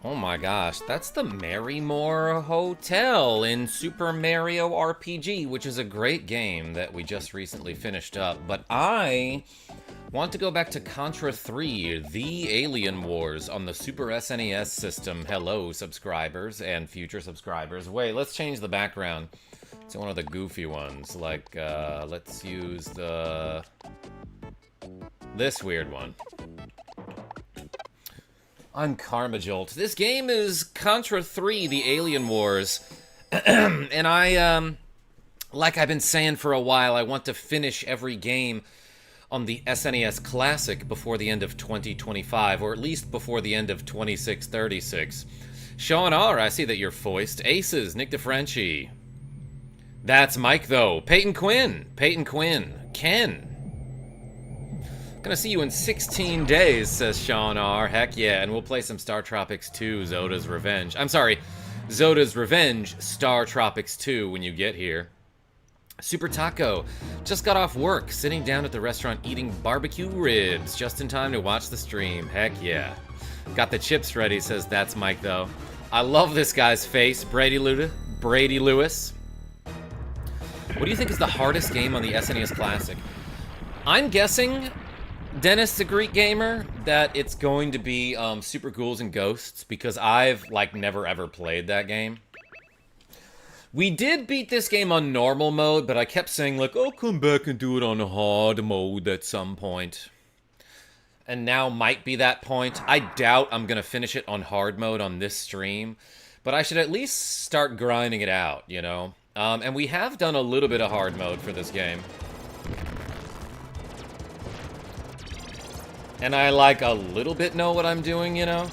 Oh my gosh, that's the Marrymore Hotel in Super Mario RPG, which is a great game that we just recently finished up. But I want to go back to Contra III, The Alien Wars on the Super SNES system. Hello, subscribers and future subscribers. Wait, let's change the background to one of the goofy ones. Like, let's use this weird one. I'm KarmaJolt. This game is Contra III, The Alien Wars. And I, like I've been saying for a while, I want to finish every game on the SNES Classic before the end of 2025, or at least before the end of 2636. Sean R., I see that you're foist. Aces, Nick DeFrenchie. That's Mike, though. Peyton Quinn. Ken. Gonna see you in 16 days, says Sean R. Heck yeah, and we'll play some Star Tropics 2, Zoda's Revenge. I'm sorry, Zoda's Revenge, Star Tropics 2 when you get here. Super Taco, just got off work, sitting down at the restaurant eating barbecue ribs, just in time to watch the stream. Heck yeah. Got the chips ready, says That's Mike, though. I love this guy's face, Brady Lewis. What do you think is the hardest game on the SNES Classic? I'm guessing, Dennis the Greek Gamer, that it's going to be Super Ghouls and Ghosts, because I've, like, never ever played that game. We did beat this game on normal mode, but I kept saying, like, I'll come back and do it on hard mode at some point. And now might be that point. I doubt I'm going to finish it on hard mode on this stream, but I should at least start grinding it out, you know? And we have done a little bit of hard mode for this game. And I, like, a little bit know what I'm doing, you know?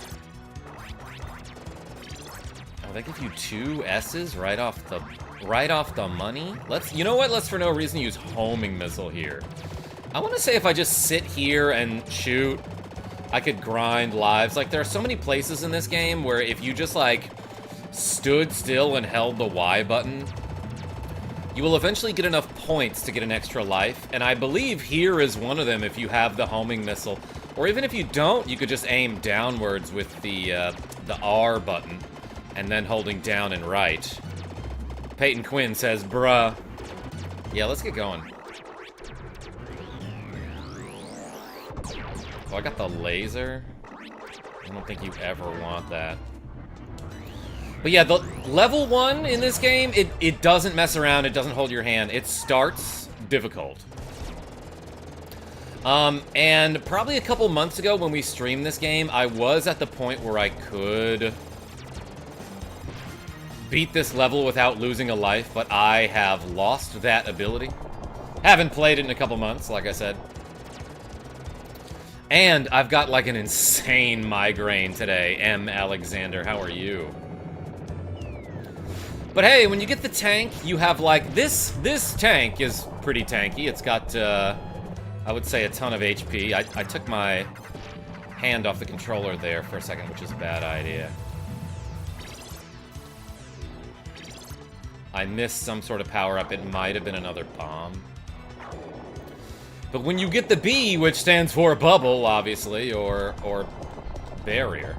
Oh, they give you 2 S's right off the money? You know what? Let's for no reason use homing missile here. I want to say if I just sit here and shoot, I could grind lives. Like, there are so many places in this game where if you just, like, stood still and held the Y button, you will eventually get enough points to get an extra life, and I believe here is one of them if you have the homing missile. Or even if you don't, you could just aim downwards with the R button, and then holding down and right. Peyton Quinn says, bruh. Yeah, let's get going. Oh, I got the laser. I don't think you ever want that. But yeah, the level 1 in this game, it doesn't mess around, it doesn't hold your hand. It starts difficult. And probably a couple months ago when we streamed this game, I was at the point where I could beat this level without losing a life, but I have lost that ability. Haven't played it in a couple months, like I said. And I've got like an insane migraine today. M. Alexander, how are you? But hey, when you get the tank, you have like, this tank is pretty tanky. It's got, I would say a ton of HP. I took my hand off the controller there for a second, which is a bad idea. I missed some sort of power-up. It might have been another bomb. But when you get the B, which stands for bubble, obviously, or barrier,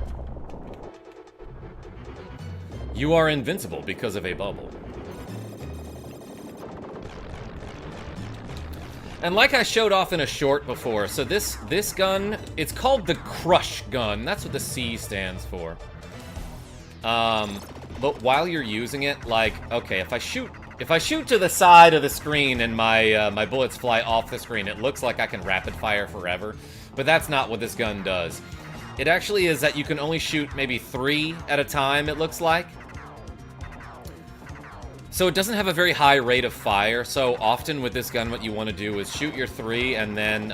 you are invincible because of a bubble. And like I showed off in a short before, so this gun, it's called the Crush Gun. That's what the C stands for. But while you're using it, like, okay, if I shoot to the side of the screen and my my bullets fly off the screen, it looks like I can rapid fire forever. But that's not what this gun does. It actually is that you can only shoot maybe 3 at a time, it looks like. So it doesn't have a very high rate of fire, so often with this gun what you want to do is shoot your 3 and then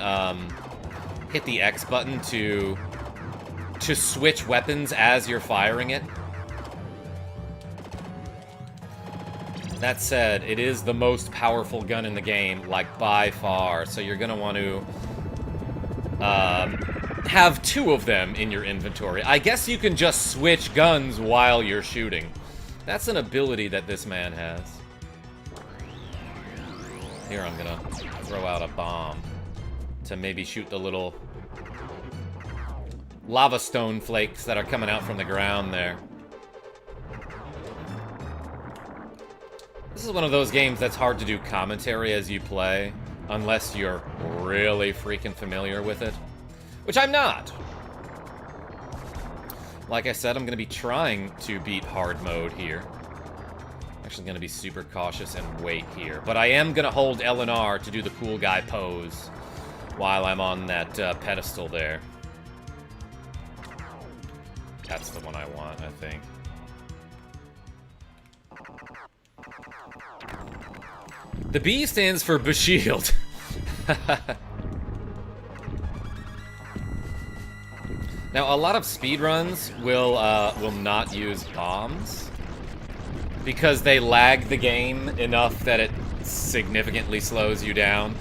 hit the X button to switch weapons as you're firing it. That said, it is the most powerful gun in the game, like by far, so you're gonna want to have 2 of them in your inventory. I guess you can just switch guns while you're shooting. That's an ability that this man has. Here, I'm gonna throw out a bomb to maybe shoot the little lava stone flakes that are coming out from the ground there. This is one of those games that's hard to do commentary as you play, unless you're really freaking familiar with it. Which I'm not. Like I said, I'm going to be trying to beat hard mode here. Actually going to be super cautious and wait here. But I am going to hold L and R to do the cool guy pose while I'm on that pedestal there. That's the one I want, I think. The B stands for Bushield. Now, a lot of speedruns will not use bombs because they lag the game enough that it significantly slows you down.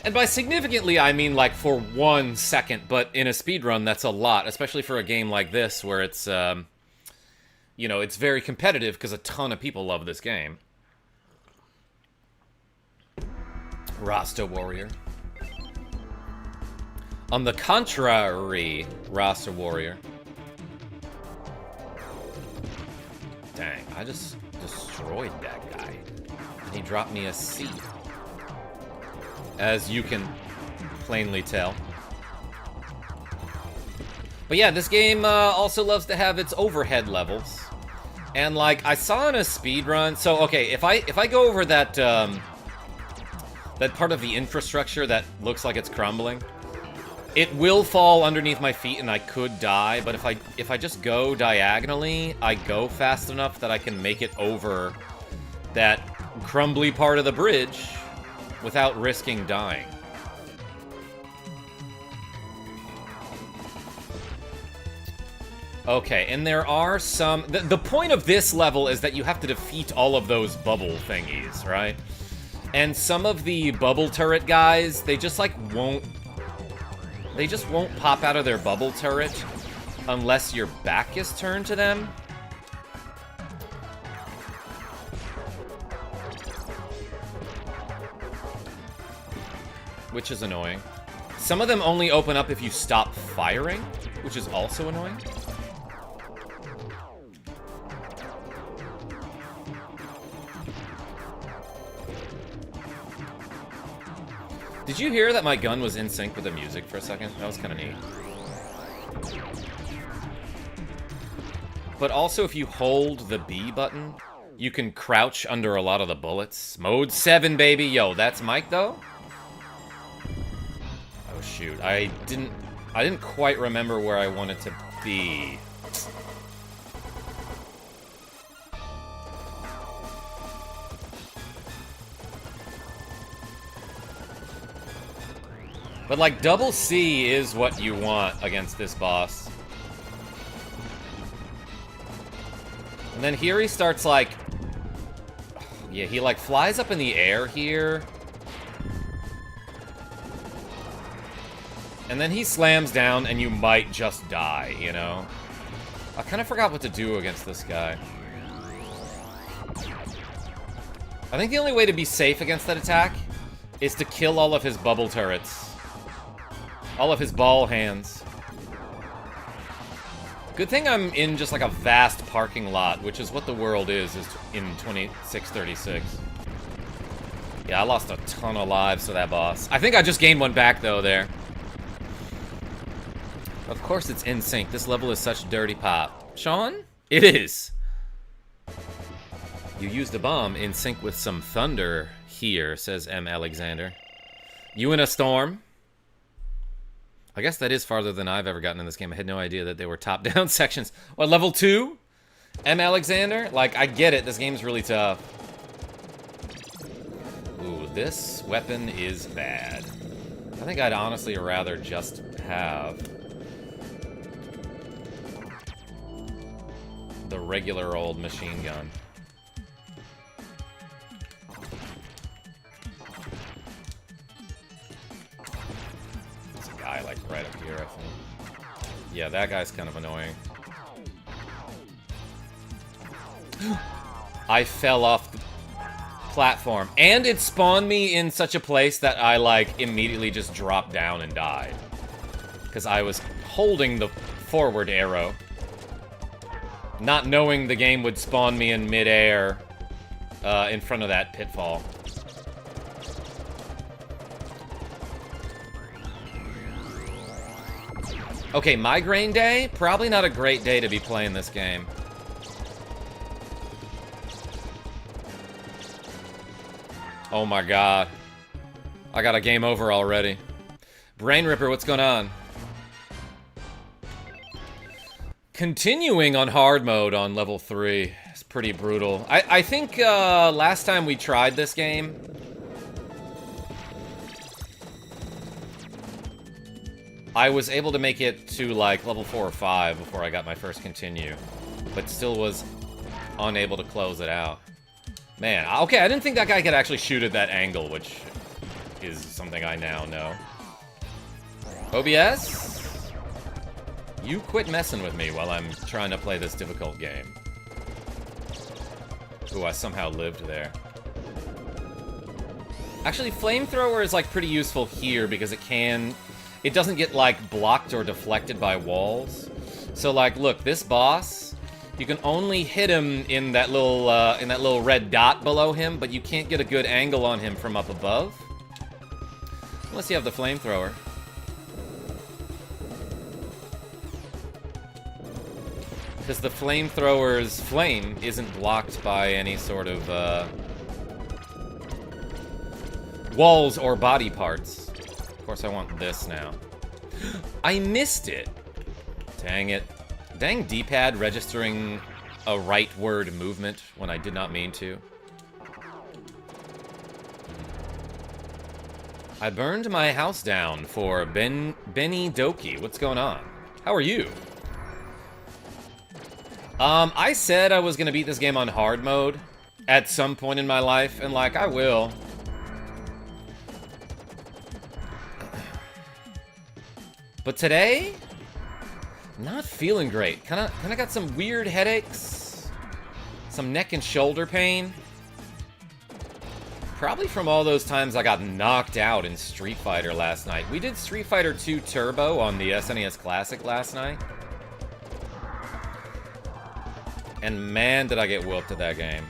And by significantly, I mean like for 1 second, but in a speedrun, that's a lot, especially for a game like this where it's, you know, it's very competitive because a ton of people love this game. Rasta Warrior. On the contrary, Rasta Warrior. Dang, I just destroyed that guy. He dropped me a C. As you can plainly tell. But yeah, this game also loves to have its overhead levels. And like, I saw in a speedrun, so okay, if I go over that, that part of the infrastructure that looks like it's crumbling, it will fall underneath my feet and I could die, but if I just go diagonally, I go fast enough that I can make it over that crumbly part of the bridge without risking dying. Okay, and there are some... The point of this level is that you have to defeat all of those bubble thingies, right? And some of the bubble turret guys, they just, like, won't... They just won't pop out of their bubble turret unless your back is turned to them. Which is annoying. Some of them only open up if you stop firing, which is also annoying. Did you hear that my gun was in sync with the music for a second? That was kind of neat. But also, if you hold the B button, you can crouch under a lot of the bullets. Mode 7, baby. Yo, that's Mike, though? Oh, shoot. I didn't quite remember where I wanted to be. But, like, double C is what you want against this boss. And then here he starts, like... Yeah, he, like, flies up in the air here. And then he slams down, and you might just die, you know? I kind of forgot what to do against this guy. I think the only way to be safe against that attack is to kill all of his bubble turrets. All of his ball hands. Good thing I'm in just like a vast parking lot, which is what the world is in 2636. Yeah, I lost a ton of lives to that boss. I think I just gained one back, though, there. Of course it's in sync. This level is such dirty pop. Sean? It is. You used a bomb in sync with some thunder here, says M. Alexander. You in a storm? I guess that is farther than I've ever gotten in this game. I had no idea that they were top-down sections. What, level 2? M. Alexander? Like, I get it. This game's really tough. Ooh, this weapon is bad. I think I'd honestly rather just have the regular old machine gun. Guy like right up here, I think. Yeah, that guy's kind of annoying. I fell off the platform, and it spawned me in such a place that I like immediately just dropped down and died. because I was holding the forward arrow, not knowing the game would spawn me in midair in front of that pitfall. Okay, migraine day? Probably not a great day to be playing this game. Oh my god. I got a game over already. Brain Ripper, what's going on? Continuing on hard mode on level 3 is pretty brutal. I think last time we tried this game, I was able to make it to like level 4 or 5 before I got my first continue, but still was unable to close it out. Man, okay, I didn't think that guy could actually shoot at that angle, which is something I now know. OBS? You quit messing with me while I'm trying to play this difficult game. Ooh, I somehow lived there. Actually, Flamethrower is like pretty useful here because it doesn't get like blocked or deflected by walls. So like, look, this boss, you can only hit him in that little red dot below him, but you can't get a good angle on him from up above. Unless you have the flamethrower. Because the flamethrower's flame isn't blocked by any sort of walls or body parts. Of course I want this now. I missed it! Dang it. Dang D-pad registering a rightward movement when I did not mean to. I burned my house down for Benny Doki. What's going on? How are you? I said I was gonna beat this game on hard mode at some point in my life, and like, I will. But today, not feeling great. Kinda got some weird headaches, some neck and shoulder pain. Probably from all those times I got knocked out in Street Fighter last night. We did Street Fighter 2 Turbo on the SNES Classic last night. And man, did I get whooped at that game.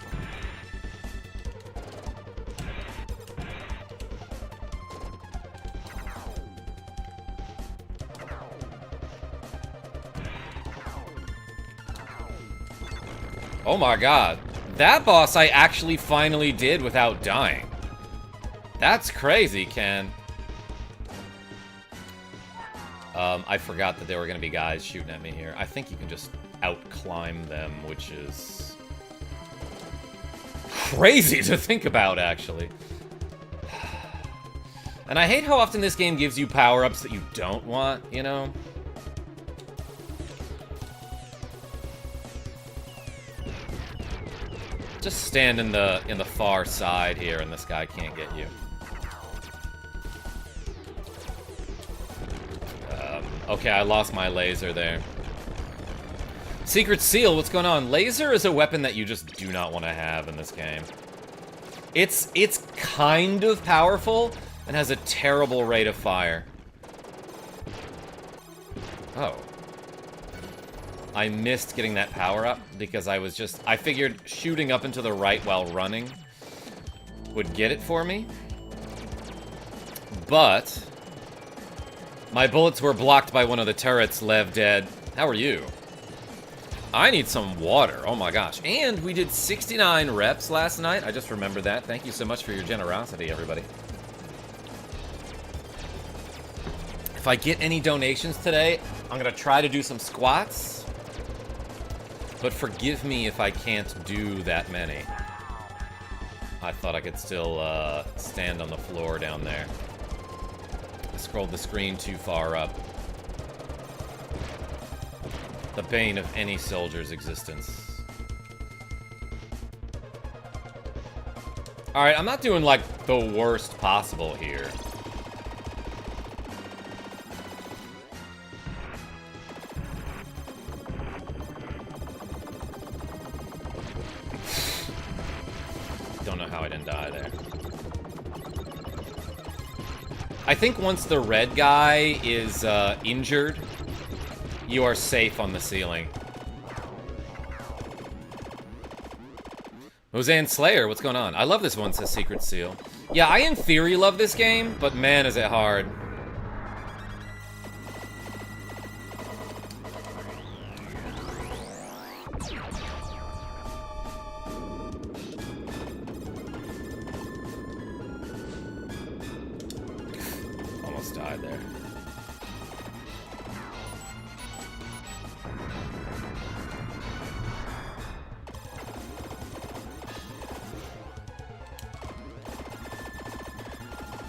Oh my god. That boss I actually finally did without dying. That's crazy, Ken. I forgot that there were gonna be guys shooting at me here. I think you can just out-climb them, which is crazy to think about, actually. And I hate how often this game gives you power-ups that you don't want, you know? Just stand in the far side here and this guy can't get you. Okay, I lost my laser there. Secret Seal, what's going on? Laser is a weapon that you just do not want to have in this game. It's kind of powerful and has a terrible rate of fire. Oh. I missed getting that power up because I figured shooting up and to the right while running would get it for me. But my bullets were blocked by one of the turrets, Lev dead. How are you? I need some water. Oh my gosh. And we did 69 reps last night. I just remembered that. Thank you so much for your generosity, everybody. If I get any donations today, I'm going to try to do some squats. But forgive me if I can't do that many. I thought I could still stand on the floor down there. I scrolled the screen too far up. The bane of any soldier's existence. Alright, I'm not doing, like, the worst possible here. Don't know how I didn't die there. I think once the red guy is injured, you are safe on the ceiling. Roseanne Slayer, what's going on? I love this one, says Secret Seal. Yeah, I in theory love this game, but man is it hard. Almost died there.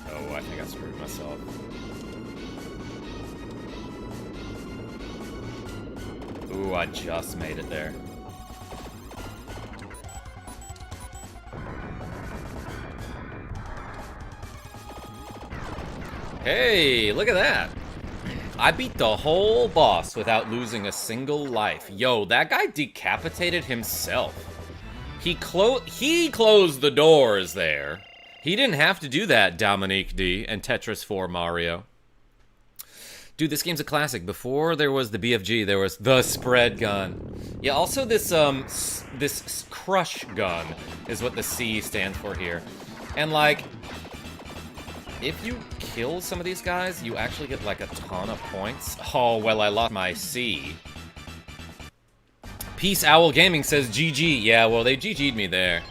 Oh, I think I screwed myself. Ooh, I just made it there. Hey, look at that. I beat the whole boss without losing a single life. Yo, that guy decapitated himself. He closed the doors there. He didn't have to do that, Dominique D. and Tetris 4 Mario. Dude, this game's a classic. Before there was the BFG, there was the spread gun. Yeah, also this crush gun is what the C stands for here. And like, if you kill some of these guys, you actually get like a ton of points. Oh, well, I lost my C. Peace Owl Gaming says GG. Yeah, well, they GG'd me there.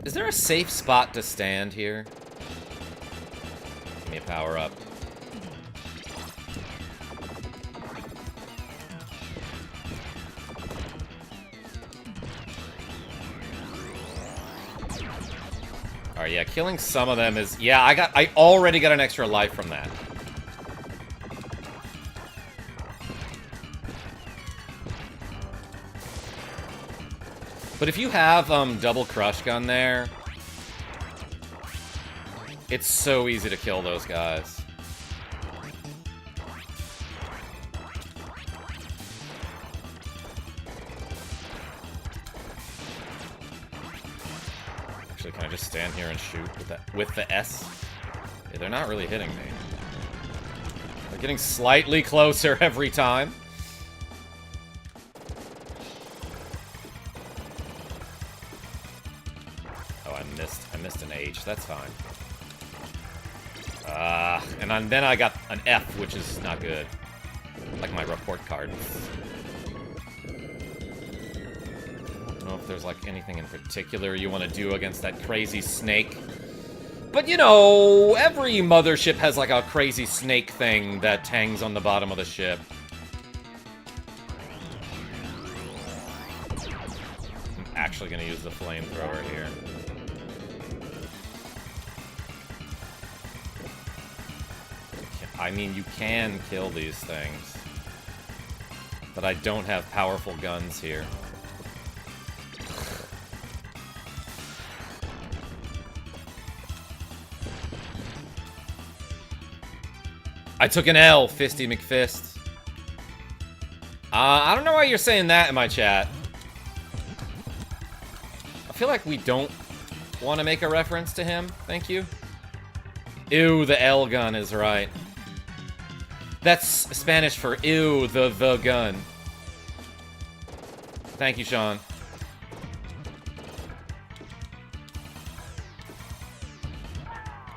Is there a safe spot to stand here? Give me a power up. Alright, yeah, killing some of them is... Yeah, I already got an extra life from that. But if you have double crush gun there, it's so easy to kill those guys. Actually, can I just stand here and shoot with the S? Yeah, they're not really hitting me. They're getting slightly closer every time. I missed an H. That's fine. And then I got an F, which is not good. Like my report card. I don't know if there's like anything in particular you want to do against that crazy snake. But you know, every mothership has like a crazy snake thing that hangs on the bottom of the ship. I'm actually gonna use the flamethrower here. I mean, you can kill these things. But I don't have powerful guns here. I took an L, Fisty McFist. I don't know why you're saying that in my chat. I feel like we don't want to make a reference to him. Thank you. Ew, the L gun is right. That's Spanish for ew, the gun. Thank you, Sean.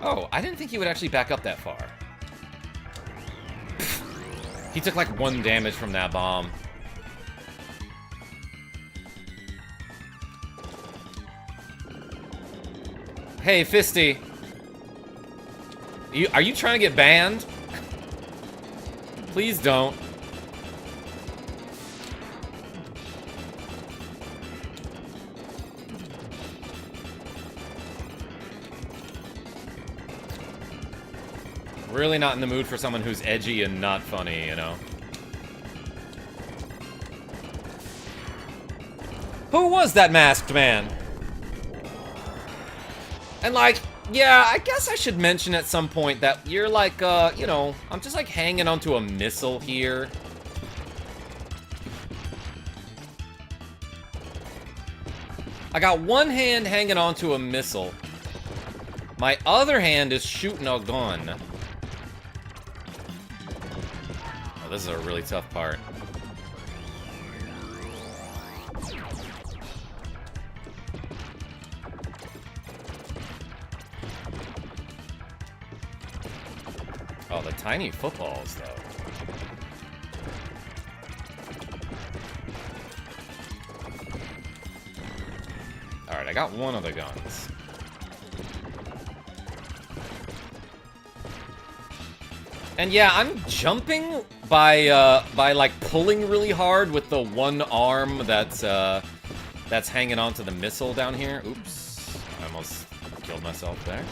Oh, I didn't think he would actually back up that far. He took like 1 damage from that bomb. Hey, Fisty. Are you trying to get banned? Please don't. Really not in the mood for someone who's edgy and not funny, you know? Who was that masked man? And like, yeah, I guess I should mention at some point that you're like, you know, I'm just like hanging onto a missile here. I got one hand hanging onto a missile. My other hand is shooting a gun. Oh, this is a really tough part. Oh, the tiny footballs, though. Alright, I got one of the guns. And yeah, I'm jumping by like pulling really hard with the one arm that's hanging onto the missile down here. Oops. I almost killed myself there.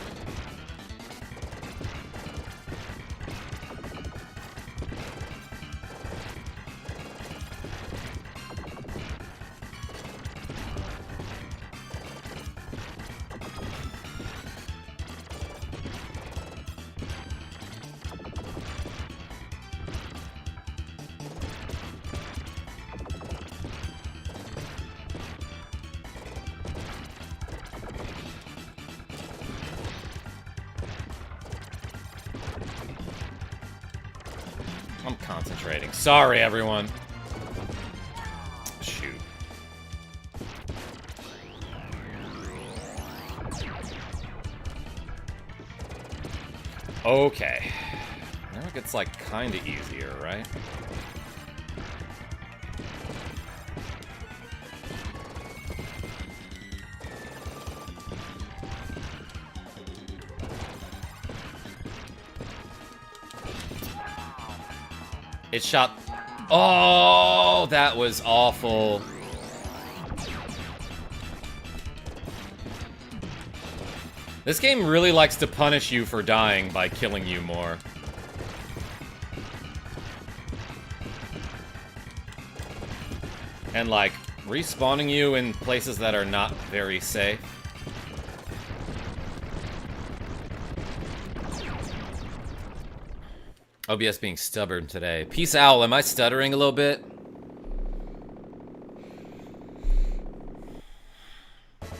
I'm concentrating. Sorry, everyone. Shoot. Okay. Now it gets, like, kinda easier, right? It shot... Oh, that was awful. This game really likes to punish you for dying by killing you more. And, like, respawning you in places that are not very safe. OBS being stubborn today. Peace Owl, am I stuttering a little bit?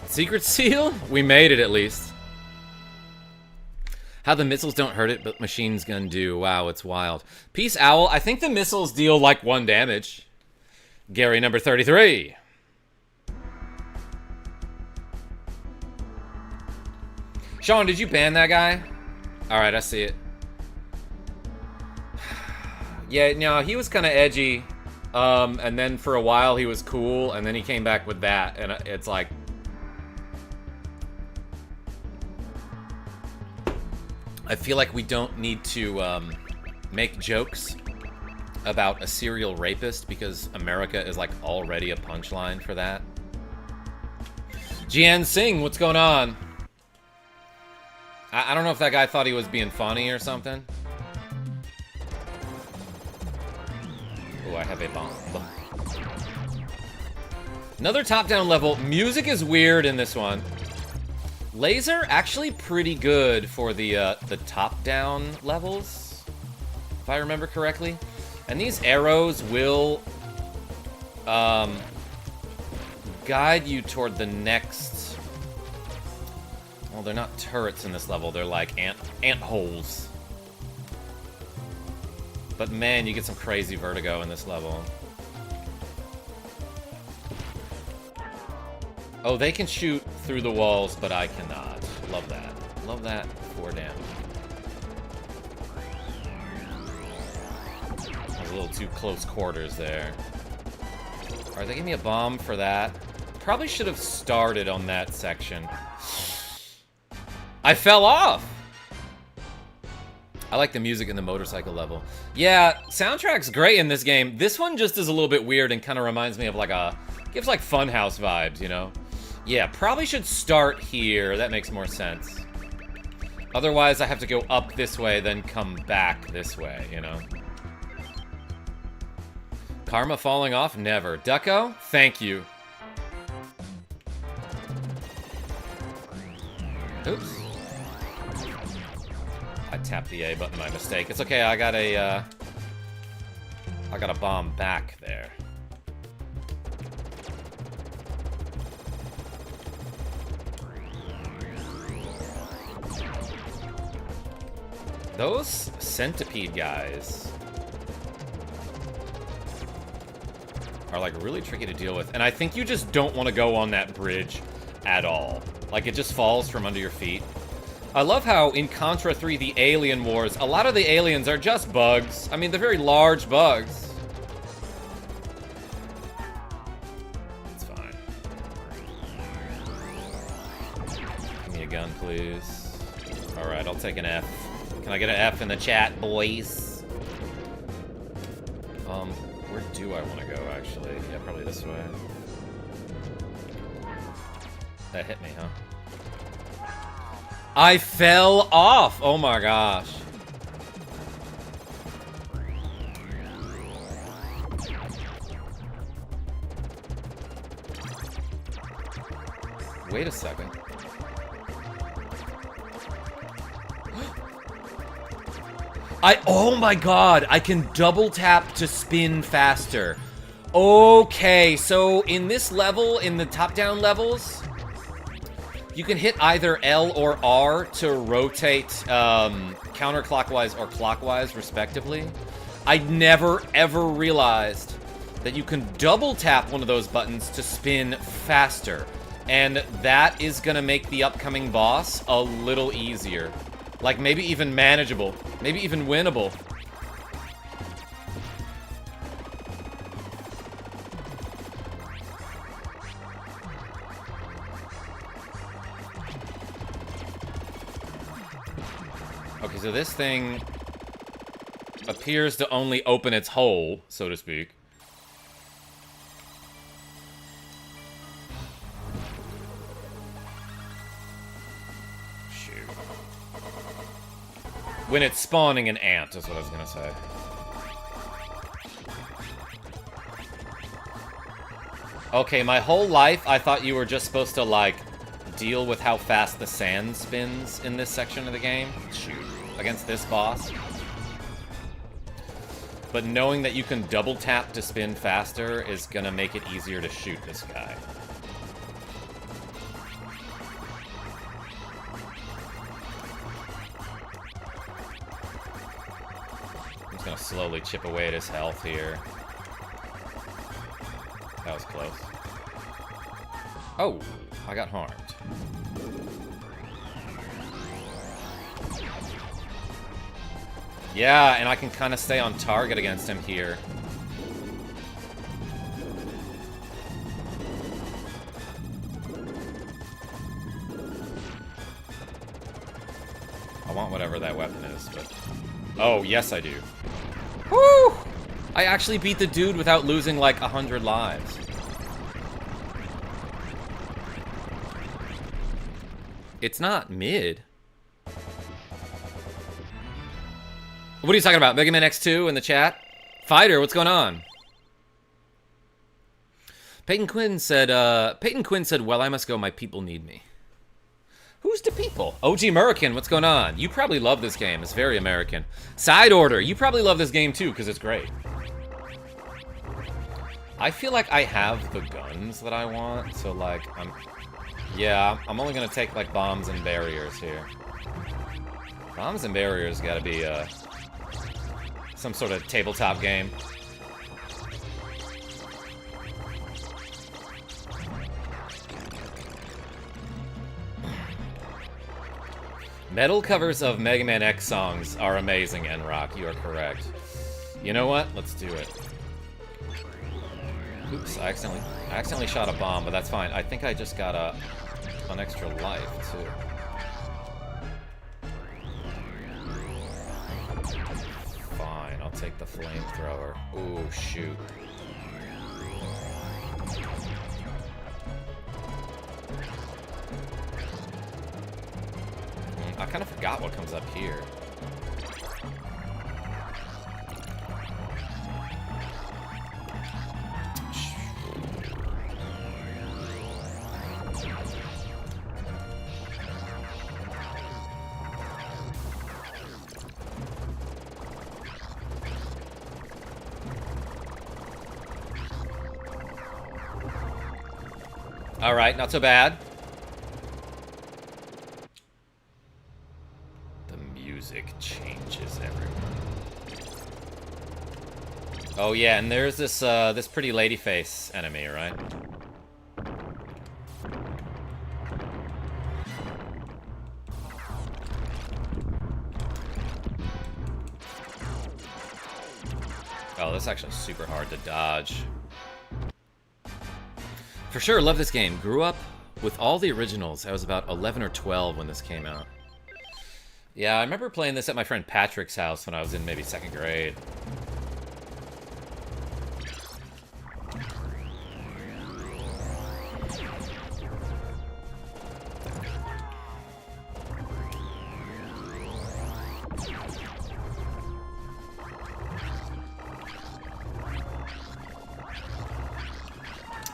Secret seal? We made it at least. How the missiles don't hurt it, but machines gun do. Wow, it's wild. Peace Owl, I think the missiles deal like 1 damage. Gary number 33. Sean, did you ban that guy? Alright, I see it. Yeah, no, he was kind of edgy, and then for a while he was cool, and then he came back with that, and it's like... I feel like we don't need to make jokes about a serial rapist, because America is, like, already a punchline for that. Jian Singh, what's going on? I don't know if that guy thought he was being funny or something. Oh, I have a bomb. Another top-down level. Music is weird in this one. Laser, actually pretty good for the top-down levels, if I remember correctly. And these arrows will guide you toward the next... Well, they're not turrets in this level. They're like ant holes. But man, you get some crazy vertigo in this level. Oh, they can shoot through the walls, but I cannot. Love that. Love that. 4 damage. I was a little too close quarters there. Alright, they gave me a bomb for that. Probably should have started on that section. I fell off! I like the music in the motorcycle level. Yeah, soundtrack's great in this game. This one just is a little bit weird and kind of reminds me of like a... Gives like Funhouse vibes, you know? Yeah, probably should start here. That makes more sense. Otherwise, I have to go up this way, then come back this way, you know? Karma falling off? Never. Ducko? Thank you. Oops. I tapped the A button by mistake. It's okay, I got a bomb back there. Those centipede guys are like really tricky to deal with. And I think you just don't want to go on that bridge at all. Like it just falls from under your feet. I love how in Contra 3, the Alien Wars, a lot of the aliens are just bugs. I mean, they're very large bugs. It's fine. Give me a gun, please. Alright, I'll take an F. Can I get an F in the chat, boys? Where do I want to go, actually? Yeah, probably this way. That hit me, huh? I fell off! Oh my gosh. Wait a second. Oh my god, I can double tap to spin faster. Okay, so in this level, in the top-down levels, you can hit either L or R to rotate counterclockwise or clockwise, respectively. I never, ever realized that you can double tap one of those buttons to spin faster. And that is gonna make the upcoming boss a little easier. Like, maybe even manageable. Maybe even winnable. Okay, so this thing appears to only open its hole, so to speak. Shoot. When it's spawning an ant, is what I was gonna say. Okay, my whole life I thought you were just supposed to, like, deal with how fast the sand spins in this section of the game. Shoot. Against this boss. But knowing that you can double tap to spin faster is gonna make it easier to shoot this guy. I'm just gonna slowly chip away at his health here. That was close. Oh, I got harmed. Yeah, and I can kind of stay on target against him here. I want whatever that weapon is, but... Oh, yes I do. Woo! I actually beat the dude without losing like 100 lives. It's not mid. What are you talking about? Mega Man X2 in the chat? Fighter, what's going on? Peyton Quinn said, well, I must go, my people need me. Who's the people? OG American, what's going on? You probably love this game, it's very American. Side Order, you probably love this game too, because it's great. I feel like I have the guns that I want, so like, yeah, I'm only gonna take like bombs and barriers here. Bombs and barriers gotta be, some sort of tabletop game. Metal covers of Mega Man X songs are amazing, N-Rock. You are correct. You know what? Let's do it. Oops, I accidentally shot a bomb, but that's fine. I think I just got an extra life, too. Fine, I'll take the flamethrower. Ooh, shoot. I kind of forgot what comes up here. Alright, not so bad. The music. music changes everyone. Oh yeah, and there's this this pretty lady face enemy, right? Oh, that's actually super hard to dodge. For sure, love this game. Grew up with all the originals. I was about 11 or 12 when this came out. Yeah, I remember playing this at my friend Patrick's house when I was in maybe 2nd grade.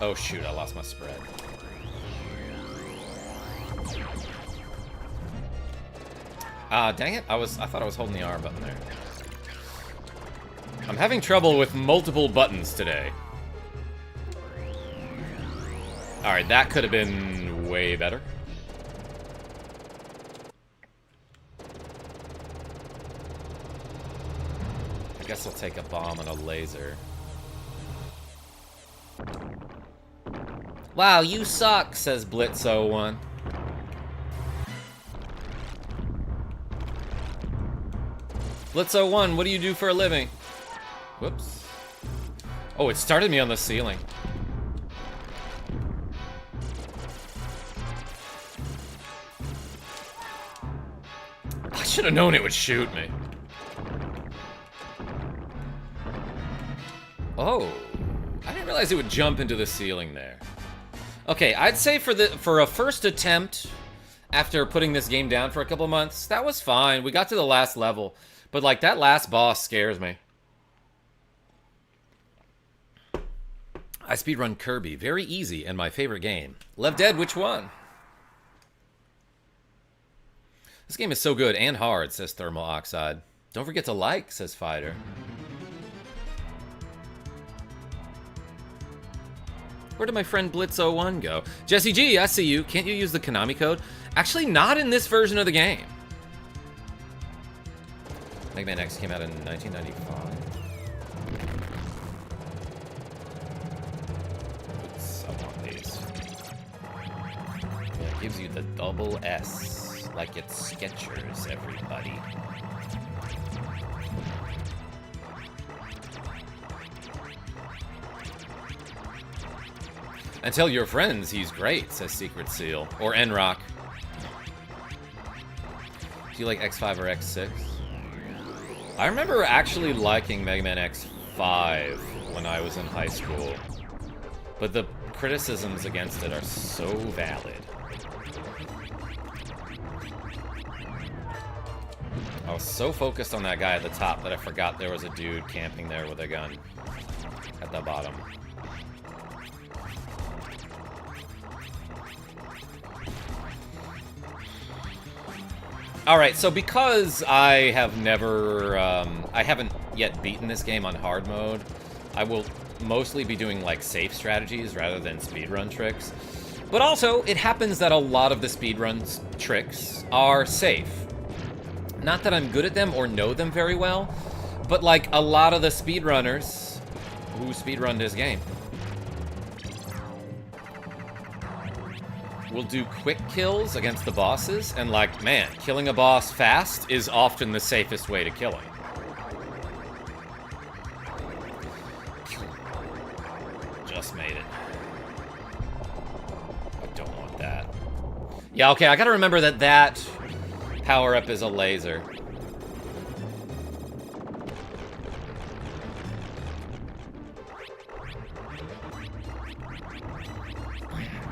Oh shoot, I lost my spread. Dang it, I thought I was holding the R button there. I'm having trouble with multiple buttons today. Alright, that could have been way better. I guess I'll take a bomb and a laser. Wow, you suck, says Blitz01. Blitz01, what do you do for a living? Whoops. Oh, it started me on the ceiling. I should have known it would shoot me. Oh, I didn't realize it would jump into the ceiling there. Okay, I'd say for a first attempt, after putting this game down for a couple months, that was fine. We got to the last level, but like that last boss scares me. I speedrun Kirby, very easy, and my favorite game. Left Dead, which one? This game is so good and hard, says Thermal Oxide. Don't forget to like, says Fighter. Where did my friend Blitz01 go? Jesse G, I see you. Can't you use the Konami code? Actually, not in this version of the game. Mega Man X came out in 1995. Oops, I want these. It gives you the double S, like it's Skechers, everybody. And tell your friends he's great, says Secret Seal. Or N-Rock. Do you like X5 or X6? I remember actually liking Mega Man X5 when I was in high school. But the criticisms against it are so valid. I was so focused on that guy at the top that I forgot there was a dude camping there with a gun at the bottom. Alright, so because I have never, I haven't yet beaten this game on hard mode, I will mostly be doing, like, safe strategies rather than speedrun tricks. But also, it happens that a lot of the speedrun tricks are safe. Not that I'm good at them or know them very well, but, like, a lot of the speedrunners who speedrun this game will do quick kills against the bosses, and like, man, killing a boss fast is often the safest way to kill him. Just made it. I don't want that. Yeah, okay, I gotta remember that that power-up is a laser.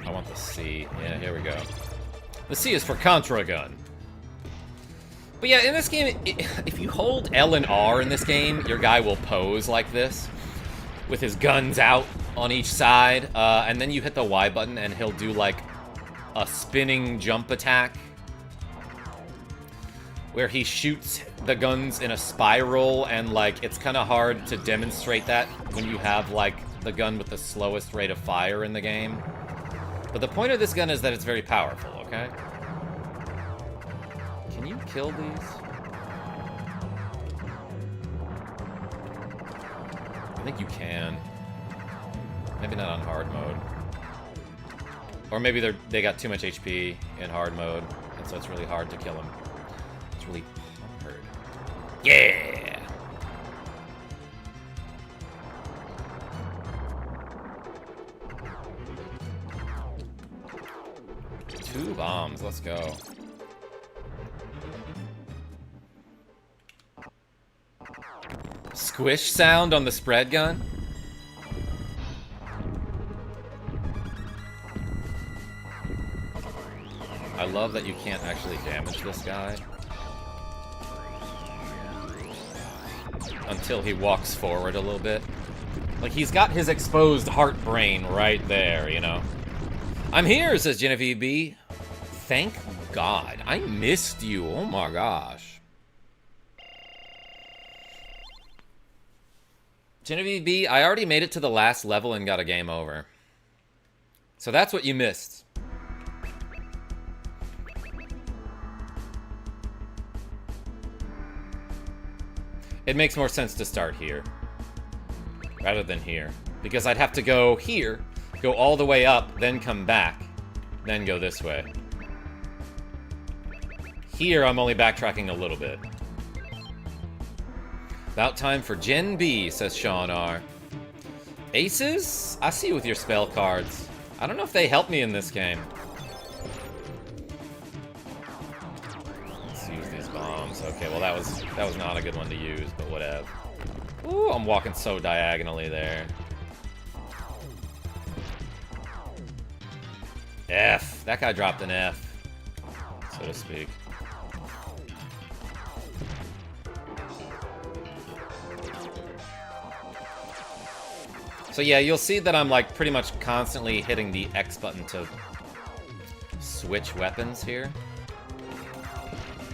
I want the C. Yeah, here we go. The C is for Contra gun. But yeah, in this game, if you hold L and R in this game, your guy will pose like this, with his guns out on each side, and then you hit the Y button and he'll do like a spinning jump attack, where he shoots the guns in a spiral, and like, it's kind of hard to demonstrate that when you have like the gun with the slowest rate of fire in the game. But the point of this gun is that it's very powerful, okay? Can you kill these? I think you can. Maybe not on hard mode. Or maybe they got too much HP in hard mode, and so it's really hard to kill them. It's really hard. Yeah! 2 bombs, let's go. Squish sound on the spread gun? I love that you can't actually damage this guy until he walks forward a little bit. Like, he's got his exposed heart brain right there, you know? I'm here, says Genevieve B. Thank God. I missed you. Oh my gosh. Genevieve B, I already made it to the last level and got a game over. So that's what you missed. It makes more sense to start here rather than here, because I'd have to go here, go all the way up, then come back, then go this way. Here, I'm only backtracking a little bit. About time for Gen B, says Sean R. Aces? I see you with your spell cards. I don't know if they help me in this game. Let's use these bombs. Okay, well that was not a good one to use, but whatever. Ooh, I'm walking so diagonally there. F. That guy dropped an F, so to speak. So yeah, you'll see that I'm like pretty much constantly hitting the X button to switch weapons here.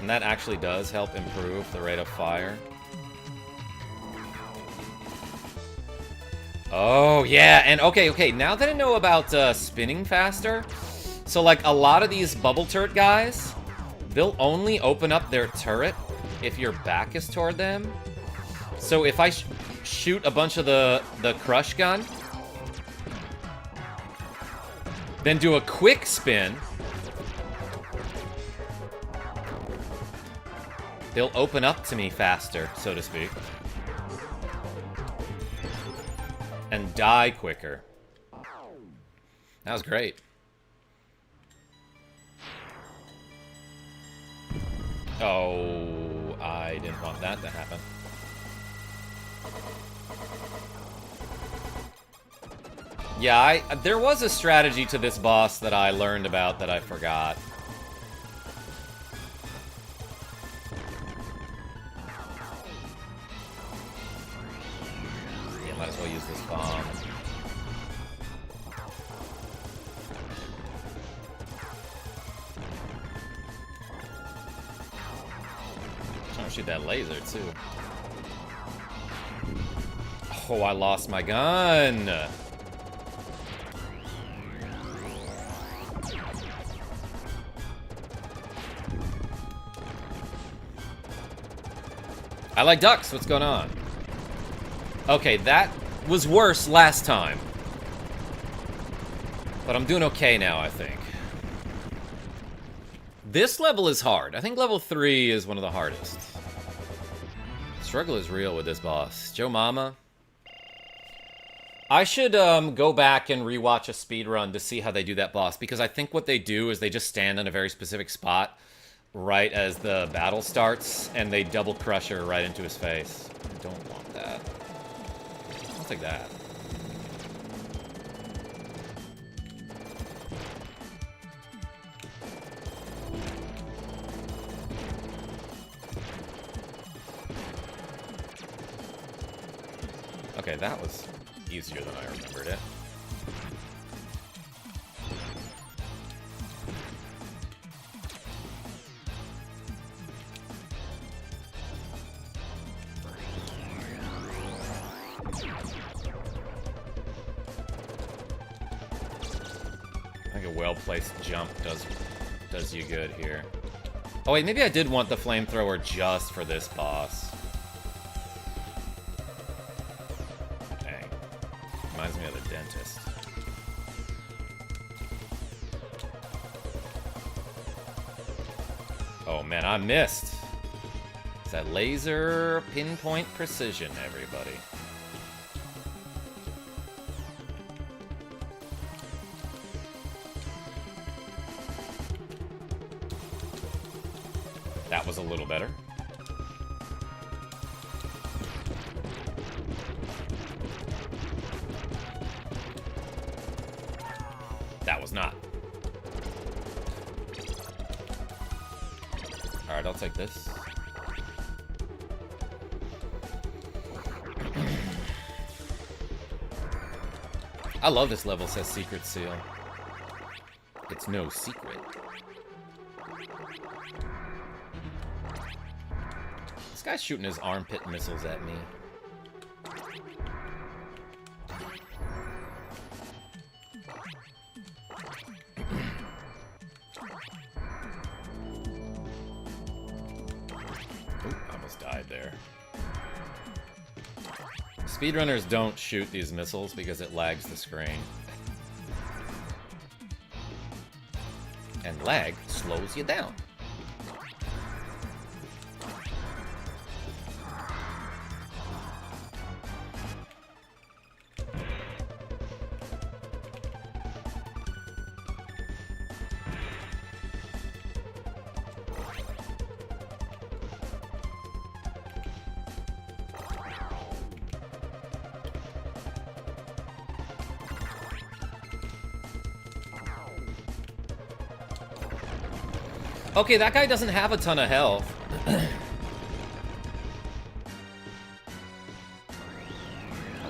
And that actually does help improve the rate of fire. Oh, yeah, and okay, now that I know about spinning faster, so like a lot of these bubble turret guys, they'll only open up their turret if your back is toward them. So if I shoot a bunch of the crush gun, then do a quick spin, they'll open up to me faster, so to speak. And die quicker. That was great. Oh, I didn't want that to happen. Yeah, there was a strategy to this boss that I learned about that I forgot. Yeah, might as well use this bomb. Trying to shoot that laser, too. Oh, I lost my gun! I like ducks. What's going on? Okay, that was worse last time. But I'm doing okay now, I think. This level is hard. I think level 3 is one of the hardest. Struggle is real with this boss. Joe Mama. I should go back and rewatch a speedrun to see how they do that boss, because I think what they do is they just stand in a very specific spot right as the battle starts, and they double crusher right into his face. I don't want that. I'll take that. Okay, that was easier than I remembered it. I think a well-placed jump does you good here. Oh wait, maybe I did want the flamethrower just for this boss. scientist. Oh man, I missed. It's that laser pinpoint precision, everybody. That was a little better. That was not. Alright, I'll take this. I love this level, says Secret Seal. It's no secret. This guy's shooting his armpit missiles at me. Died there. Speedrunners don't shoot these missiles because it lags the screen. And lag slows you down. Okay, that guy doesn't have a ton of health. I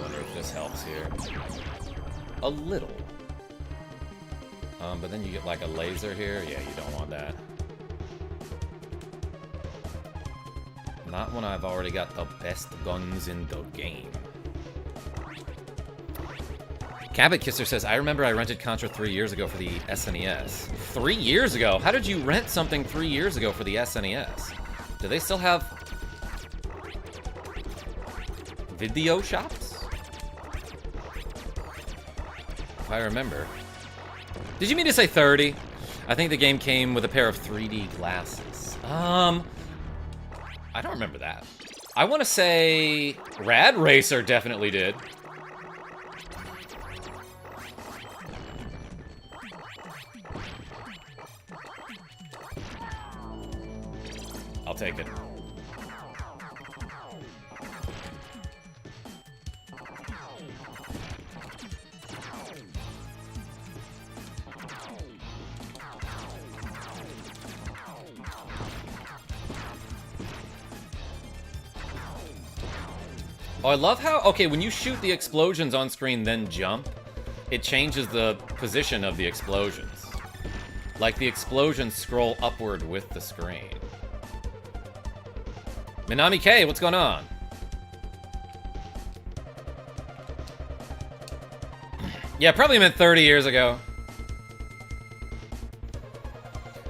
wonder if this helps here. A little. But then you get like a laser here. Yeah, you don't want that. Not when I've already got the best guns in the game. Cabot Kisser says, I remember I rented Contra 3 years ago for the SNES. 3 years ago? How did you rent something 3 years ago for the SNES? Do they still have video shops? If I remember. Did you mean to say 30? I think the game came with a pair of 3D glasses. I don't remember that. I want to say Rad Racer definitely did. I'll take it. Oh, I love how, okay, when you shoot the explosions on screen, then jump, it changes the position of the explosions. Like the explosions scroll upward with the screen. Minami K, what's going on? Yeah, probably meant 30 years ago.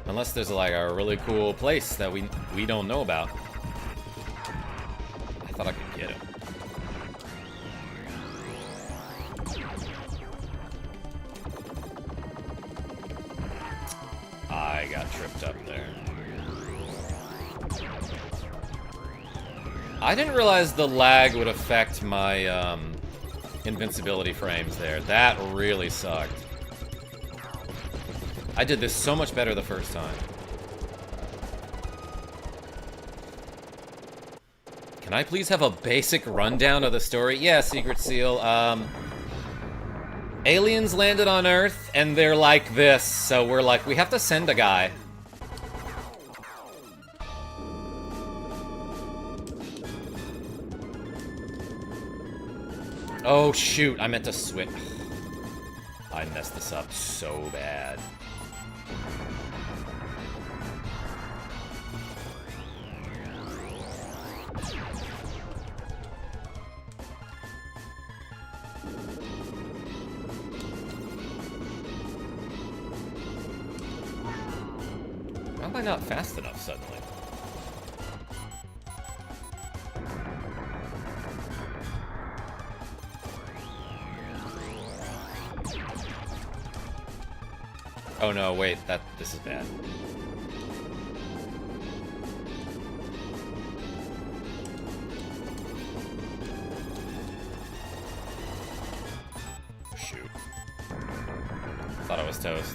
Unless there's like a really cool place that we don't know about. I thought I could get it. I got tripped up there. I didn't realize the lag would affect my invincibility frames there. That really sucked. I did this so much better the first time. Can I please have a basic rundown of the story? Yeah, Secret Seal. Aliens landed on Earth, and they're like this. So we're like, we have to send a guy. Oh, shoot. I meant to switch. I messed this up so bad. How am I not fast enough suddenly? Oh no, wait, this is bad. Shoot. Thought I was toast.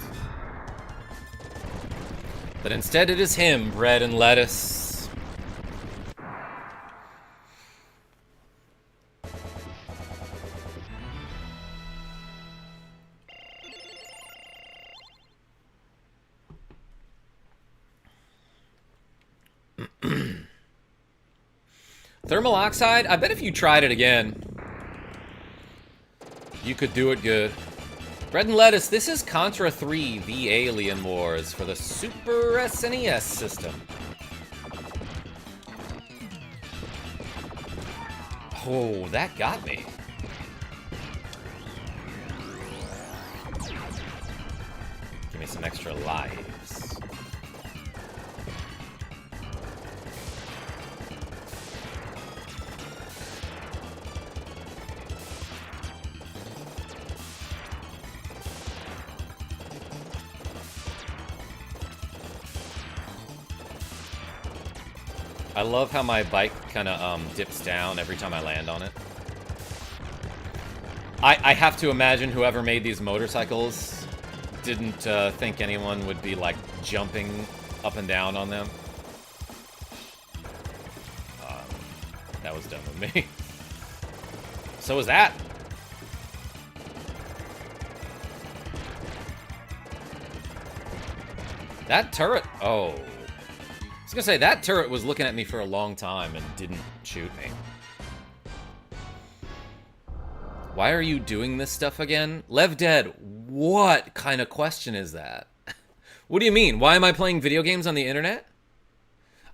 But instead it is him, bread and lettuce. Thermal oxide? I bet if you tried it again, you could do it good. Bread and lettuce, this is Contra III, the Alien Wars for the Super SNES system. Oh, that got me. Give me some extra lives. I love how my bike kind of dips down every time I land on it. I have to imagine whoever made these motorcycles didn't think anyone would be, like, jumping up and down on them. That was dumb of me. So was that. That turret... Oh... I was gonna say, that turret was looking at me for a long time and didn't shoot me. Why are you doing this stuff again? Lev Dead, what kind of question is that? What do you mean? Why am I playing video games on the internet?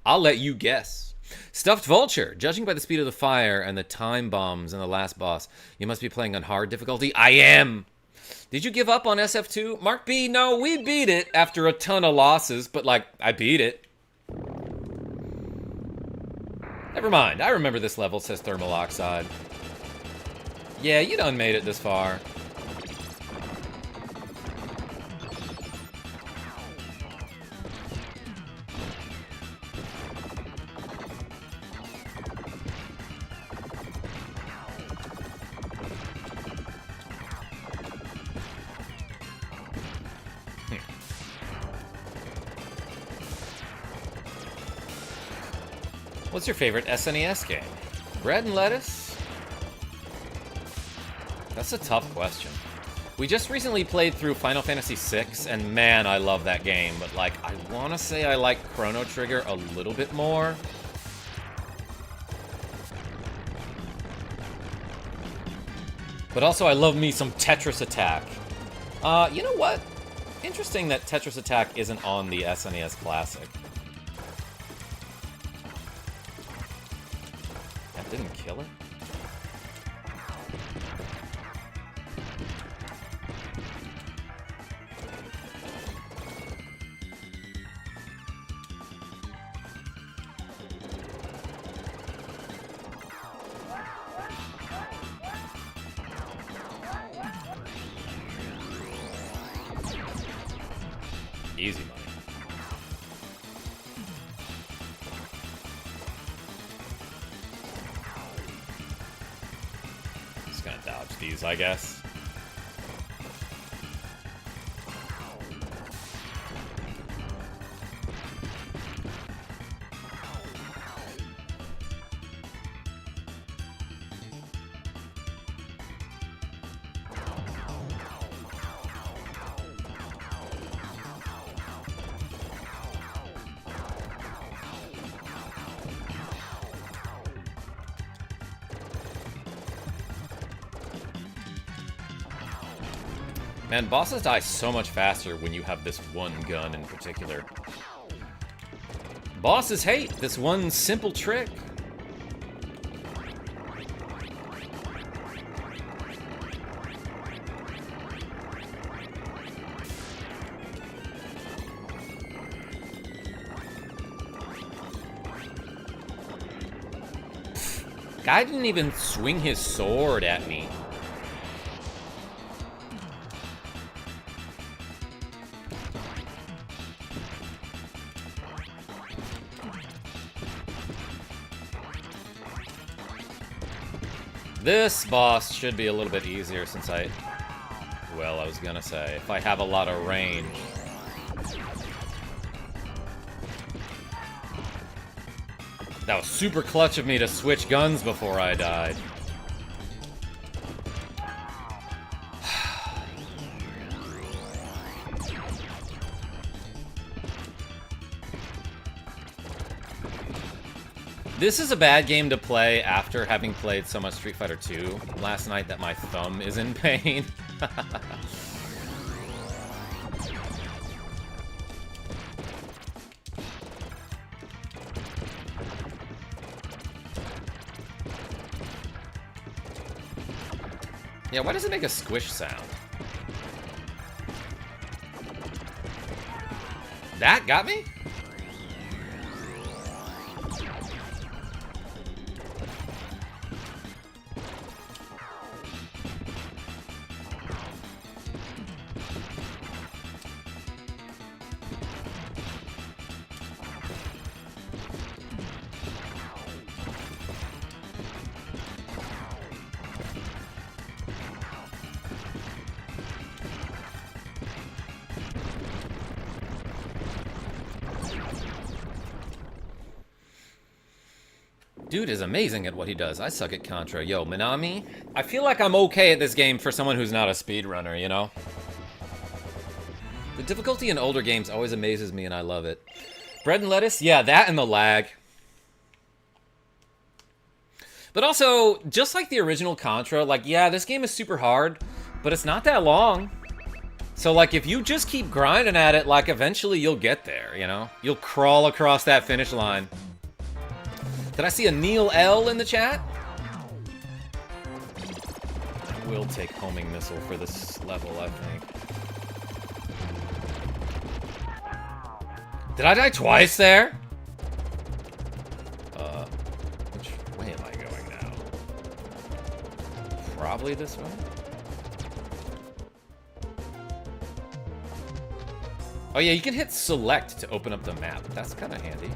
I'll let you guess. Stuffed Vulture, judging by the speed of the fire and the time bombs in the last boss, you must be playing on hard difficulty. I am! Did you give up on SF2? Mark B, no, we beat it after a ton of losses, but, like, I beat it. Never mind, I remember this level, says Thermal Oxide. Yeah, you done made it this far. What's your favorite SNES game? Bread and lettuce? That's a tough question. We just recently played through Final Fantasy VI, and man, I love that game. But, like, I want to say I like Chrono Trigger a little bit more. But also, I love me some Tetris Attack. You know what? Interesting that Tetris Attack isn't on the SNES Classic. That didn't kill it? Easy money. Just gonna dodge these, I guess. Man, bosses die so much faster when you have this one gun in particular. Bosses hate this one simple trick. Guy didn't even swing his sword at me. This boss should be a little bit easier since I was gonna say, if I have a lot of range. That was super clutch of me to switch guns before I died. This is a bad game to play after having played so much Street Fighter 2 last night that my thumb is in pain. Yeah, why does it make a squish sound? That got me? Dude is amazing at what he does. I suck at Contra. Yo, Minami, I feel like I'm okay at this game for someone who's not a speedrunner, you know? The difficulty in older games always amazes me and I love it. Bread and lettuce? Yeah, that and the lag. But also, just like the original Contra, like, yeah, this game is super hard, but it's not that long. So, like, if you just keep grinding at it, like, eventually you'll get there, you know? You'll crawl across that finish line. Did I see a Neil L in the chat? I will take homing missile for this level, I think. Did I die twice there? Which way am I going now? Probably this way? Oh yeah, you can hit select to open up the map. That's kind of handy.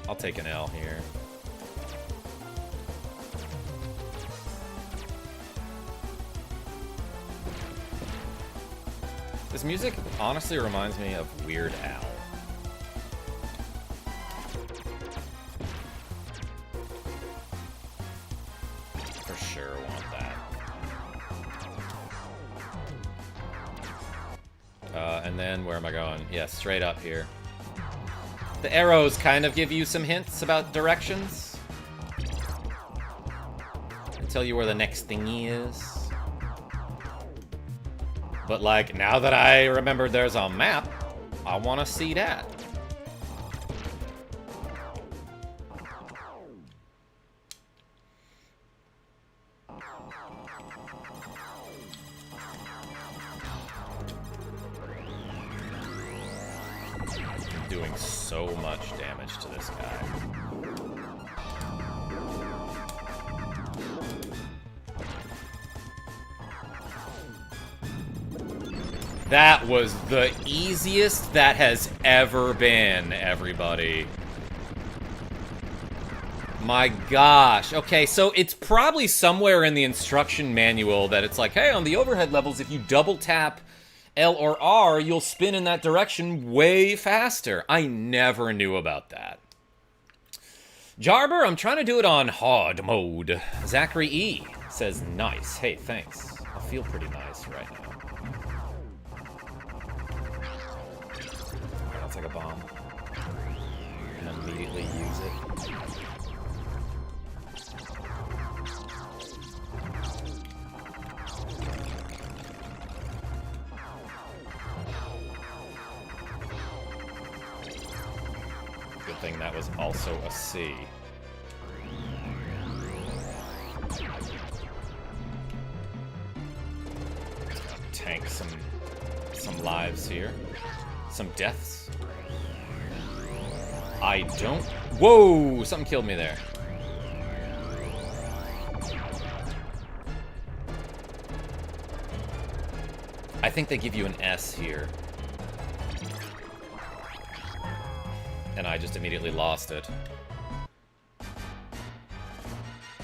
I'll take an L here. This music honestly reminds me of Weird Al. For sure want that. And then where am I going? Yeah, straight up here. The arrows kind of give you some hints about directions. They tell you where the next thingy is. But like, now that I remembered there's a map, I want to see that. Doing so much damage to this guy. That was the easiest that has ever been, everybody. My gosh. Okay, so it's probably somewhere in the instruction manual that it's like, hey, on the overhead levels, if you double tap L or R, you'll spin in that direction way faster. I never knew about that. Jarber, I'm trying to do it on hard mode. Zachary E says, nice. Hey, thanks. I feel pretty nice right now. I'll take a bomb. And immediately use it. Good thing that was also a C. Tank some lives here. Some deaths. I don't... Whoa! Something killed me there. I think they give you an S here. and I just immediately lost it.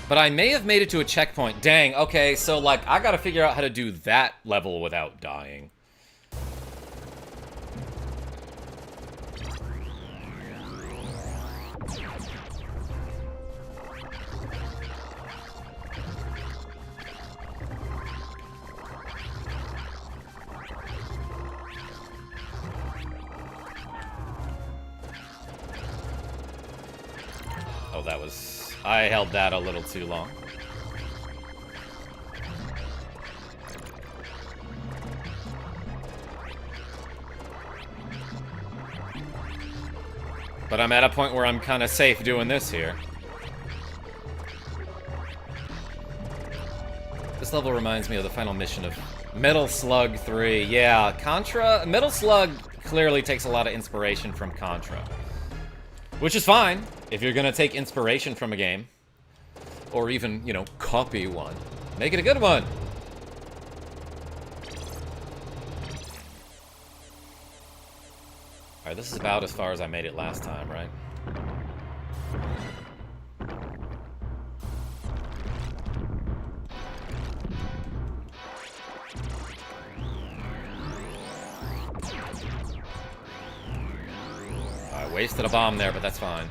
But I may have made it to a checkpoint. Dang, okay, so, like, I gotta figure out how to do that level without dying. Oh, that was... I held that a little too long. But I'm at a point where I'm kind of safe doing this here. This level reminds me of the final mission of Metal Slug 3. Yeah, Contra... Metal Slug clearly takes a lot of inspiration from Contra. Which is fine, if you're gonna take inspiration from a game. Or even, you know, copy one. Make it a good one! Alright, this is about as far as I made it last time, right? I wasted a bomb there, but that's fine.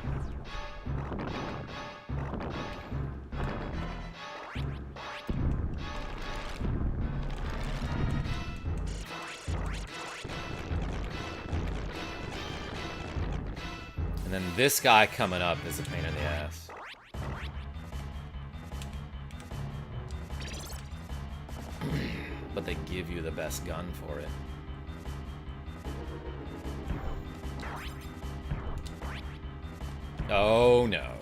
And then this guy coming up is a pain in the ass. But they give you the best gun for it. Oh no.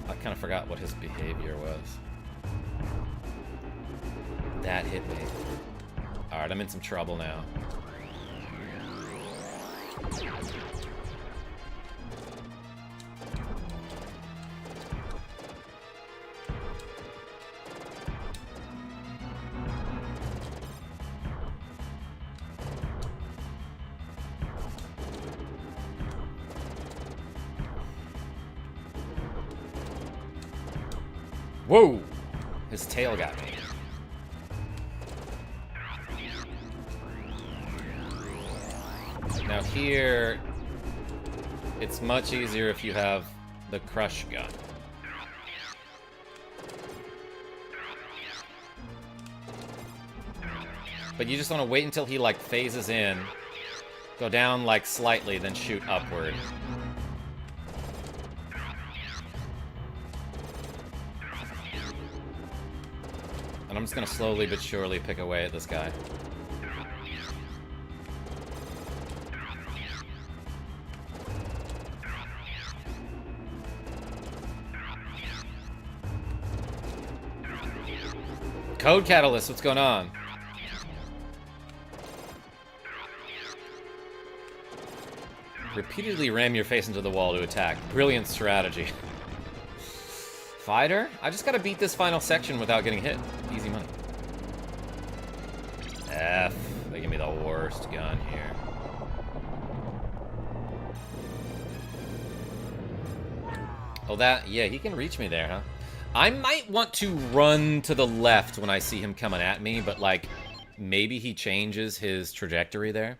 I kind of forgot what his behavior was. That hit me. Alright, I'm in some trouble now. Whoa! His tail got me. Now here, it's much easier if you have the crush gun. But you just want to wait until he, like, phases in, go down, like, slightly, then shoot upward. And I'm just gonna slowly but surely pick away at this guy. Code Catalyst, what's going on? Repeatedly ram your face into the wall to attack. Brilliant strategy. Fighter? I just gotta beat this final section without getting hit. Easy money. F. They give me the worst gun here. Oh, that... Yeah, he can reach me there, huh? I might want to run to the left when I see him coming at me, but, like, maybe he changes his trajectory there.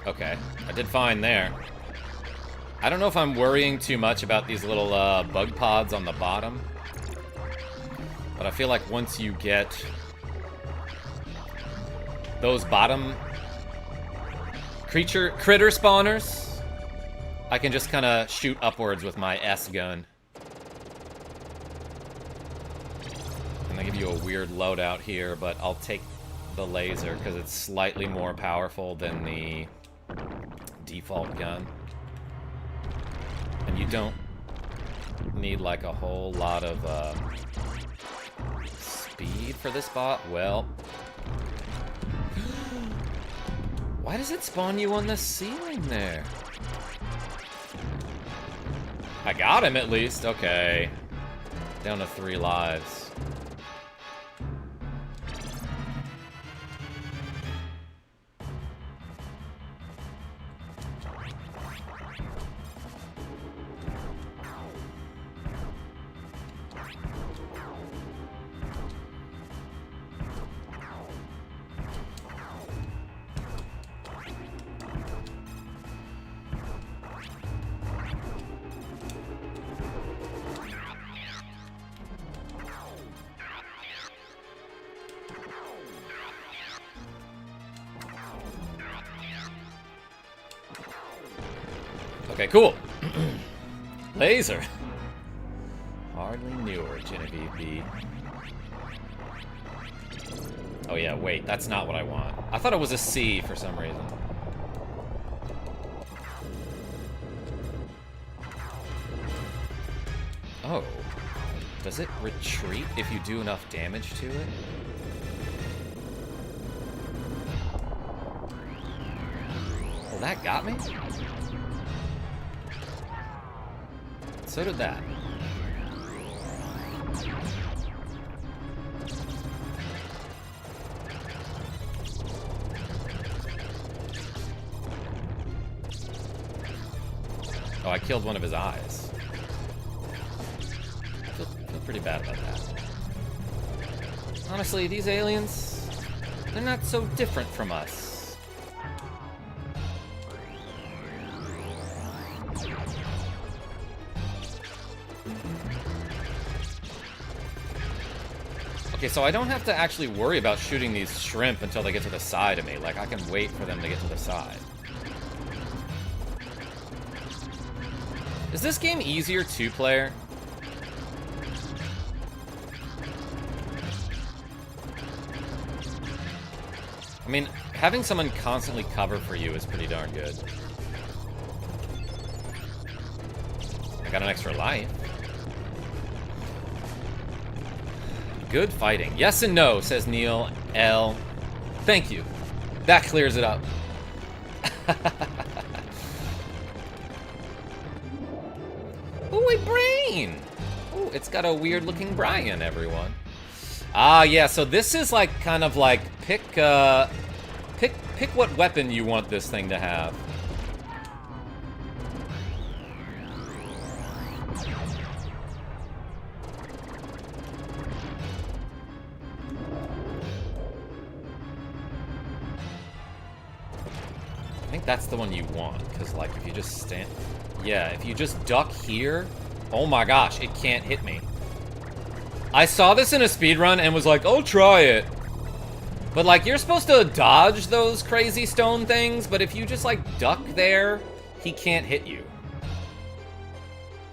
Okay, I did fine there. I don't know if I'm worrying too much about these little bug pods on the bottom. But I feel like once you get those bottom critter spawners, I can just kind of shoot upwards with my S gun. And they give you a weird loadout here, but I'll take the laser because it's slightly more powerful than the default gun. And you don't need like a whole lot of speed for this bot. Well, why does it spawn you on the ceiling there? I got him at least. Okay. Down to 3 lives. Okay, cool. Laser. Hardly knew her, Genevieve B. Oh yeah, wait, that's not what I want. I thought it was a C for some reason. Oh. Does it retreat if you do enough damage to it? Well, that got me? So did that. Oh, I killed one of his eyes. I feel pretty bad about that. Honestly, these aliens, they're not so different from us. Okay, so I don't have to actually worry about shooting these shrimp until they get to the side of me. Like, I can wait for them to get to the side. Is this game easier two-player? I mean, having someone constantly cover for you is pretty darn good. I got an extra life. Good fighting. Yes and no, says Neil L. Thank you. That clears it up. Ooh, a brain! Ooh, it's got a weird-looking Brian, everyone. Ah, yeah, so this is like, kind of like, pick what weapon you want this thing to have. I think that's the one you want, because, like, if you just stand... Yeah, if you just duck here... Oh my gosh, it can't hit me. I saw this in a speedrun and was like, I'll try it. But, like, you're supposed to dodge those crazy stone things, but if you just, like, duck there, he can't hit you.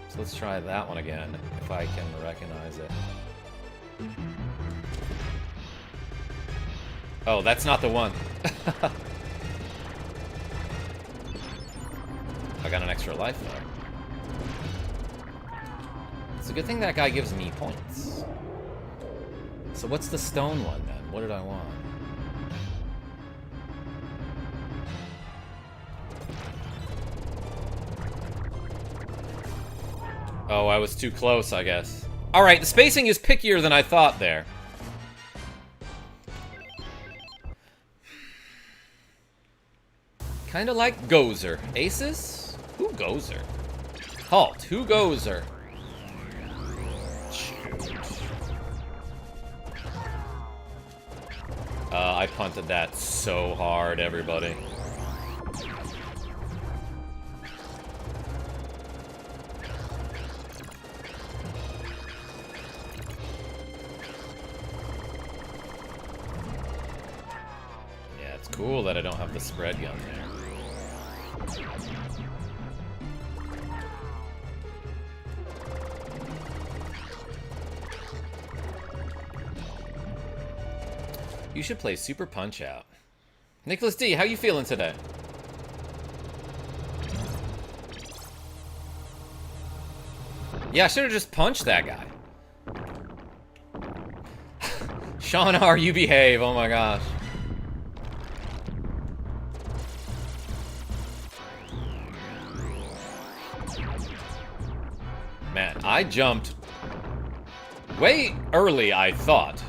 So let's try that one again, if I can recognize it. Oh, that's not the one. I got an extra life there. It's a good thing that guy gives me points. So what's the stone one then? What did I want? Oh, I was too close, I guess. Alright, the spacing is pickier than I thought there. Kinda like Gozer. Aces? Who Gozer? Halt, who Gozer? I punted that so hard, everybody. Yeah, it's cool that I don't have the spread gun there. You should play Super Punch-Out. Nicholas D, how you feeling today? Yeah, I should have just punched that guy. Sean R., you behave. Oh my gosh. Man, I jumped way early, I thought.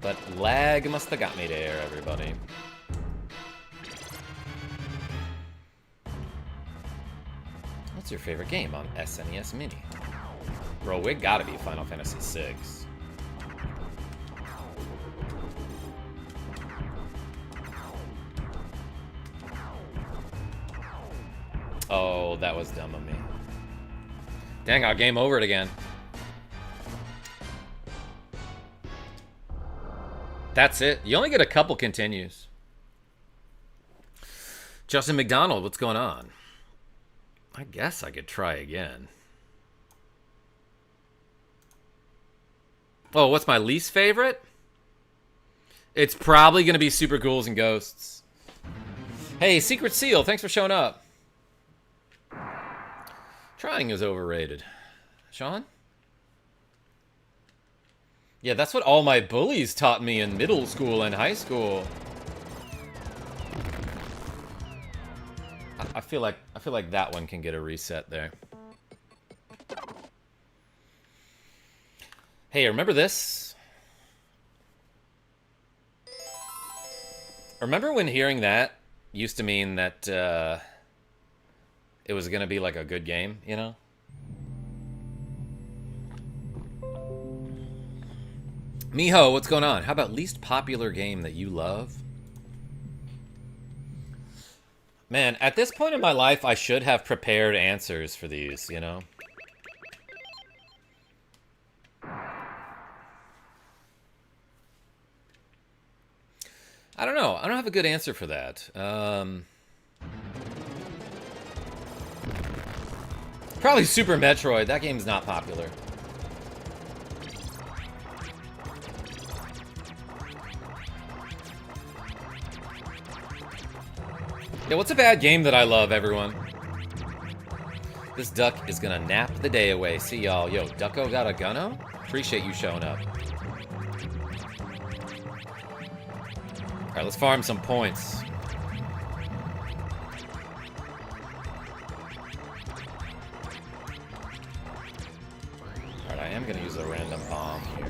But lag must have got me there, everybody. What's your favorite game on SNES Mini? Bro, it gotta be Final Fantasy VI. Oh, that was dumb of me. Dang, I'll game over it again. That's it. You only get a couple continues. Justin McDonald, what's going on? I guess I could try again. Oh, what's my least favorite? It's probably going to be Super Ghouls and Ghosts. Hey, Secret Seal, thanks for showing up. Trying is overrated. Sean? Yeah, that's what all my bullies taught me in middle school and high school. I feel like that one can get a reset there. Hey, remember this? Remember when hearing that used to mean that it was gonna be like a good game, you know? Miho, what's going on? How about least popular game that you love? Man, at this point in my life, I should have prepared answers for these, you know? I don't know. I don't have a good answer for that. Probably Super Metroid. That game's not popular. Yeah, what's a bad game that I love, everyone? This duck is gonna nap the day away. See y'all. Yo, Ducko got a gunno? Appreciate you showing up. Alright, let's farm some points. Alright, I am gonna use a random bomb here.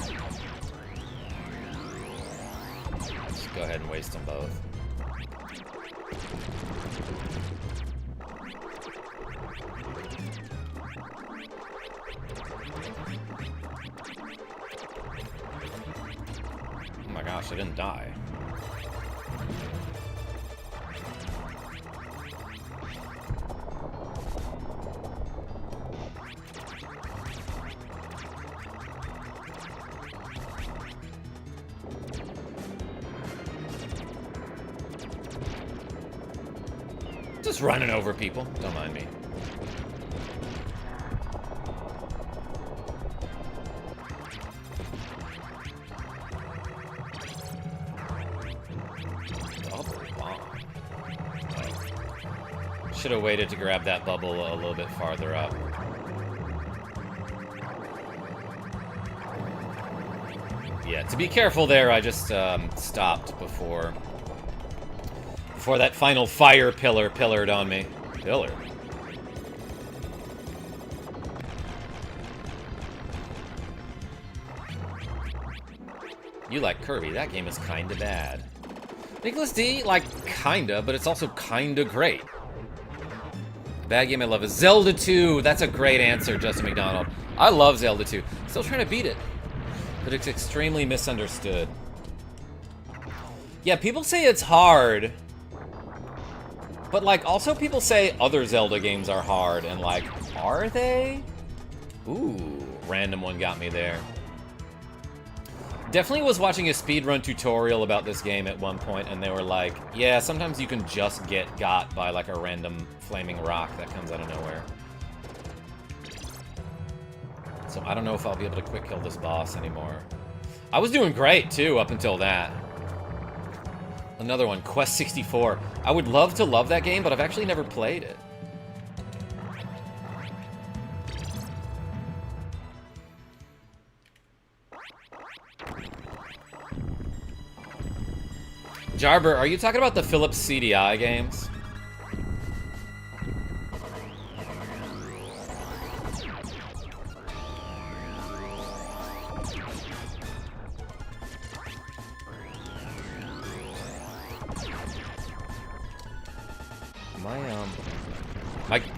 Let's go ahead and waste them both. Oh my gosh, I didn't die. Just running over people. Don't mind me. Should have waited to grab that bubble a little bit farther up. Yeah, to be careful there, I just stopped before that final fire pillar pillared on me. Pillar. You like Kirby. That game is kinda bad. Nicholas D, like, kinda, but it's also kinda great. Bad game I love is Zelda 2. That's a great answer, Justin McDonald. I love Zelda 2. Still trying to beat it, but it's extremely misunderstood. Yeah, people say it's hard, but, like, also people say other Zelda games are hard, and, like, are they? Ooh, random one got me there. Definitely was watching a speedrun tutorial about this game at one point, and they were like, yeah, sometimes you can just get got by, like, a random flaming rock that comes out of nowhere. So I don't know if I'll be able to quick kill this boss anymore. I was doing great, too, up until that. Another one, Quest 64. I would love to love that game, but I've actually never played it. Jarber, are you talking about the Philips CDI games?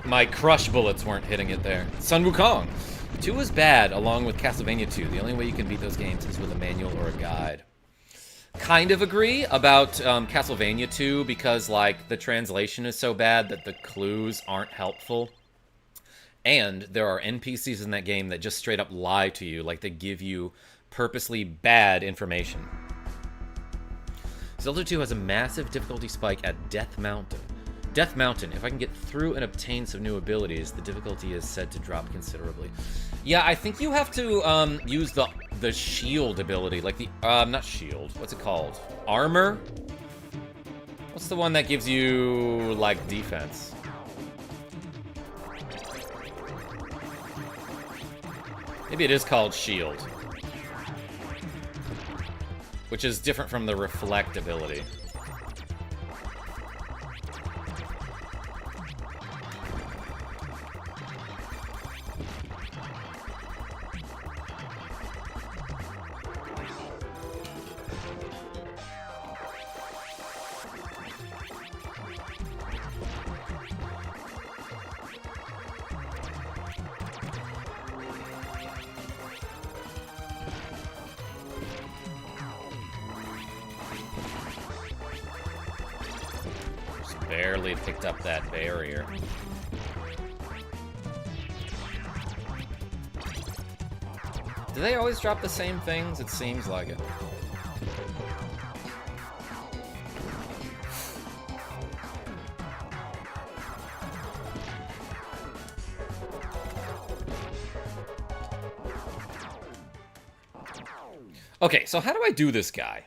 My crush bullets weren't hitting it there. Sun Wukong. 2 was bad, along with Castlevania 2. The only way you can beat those games is with a manual or a guide. Kind of agree about Castlevania 2 because, like, the translation is so bad that the clues aren't helpful. And there are NPCs in that game that just straight up lie to you, like they give you purposely bad information. Zelda 2 has a massive difficulty spike at Death Mountain. Death Mountain. If I can get through and obtain some new abilities, the difficulty is said to drop considerably. Yeah, I think you have to use the shield ability, like the not shield. What's it called? Armor. What's the one that gives you like defense? Maybe it is called shield, which is different from the reflect ability. Barely picked up that barrier. Do they always drop the same things? It seems like it. Okay, so how do I do this guy?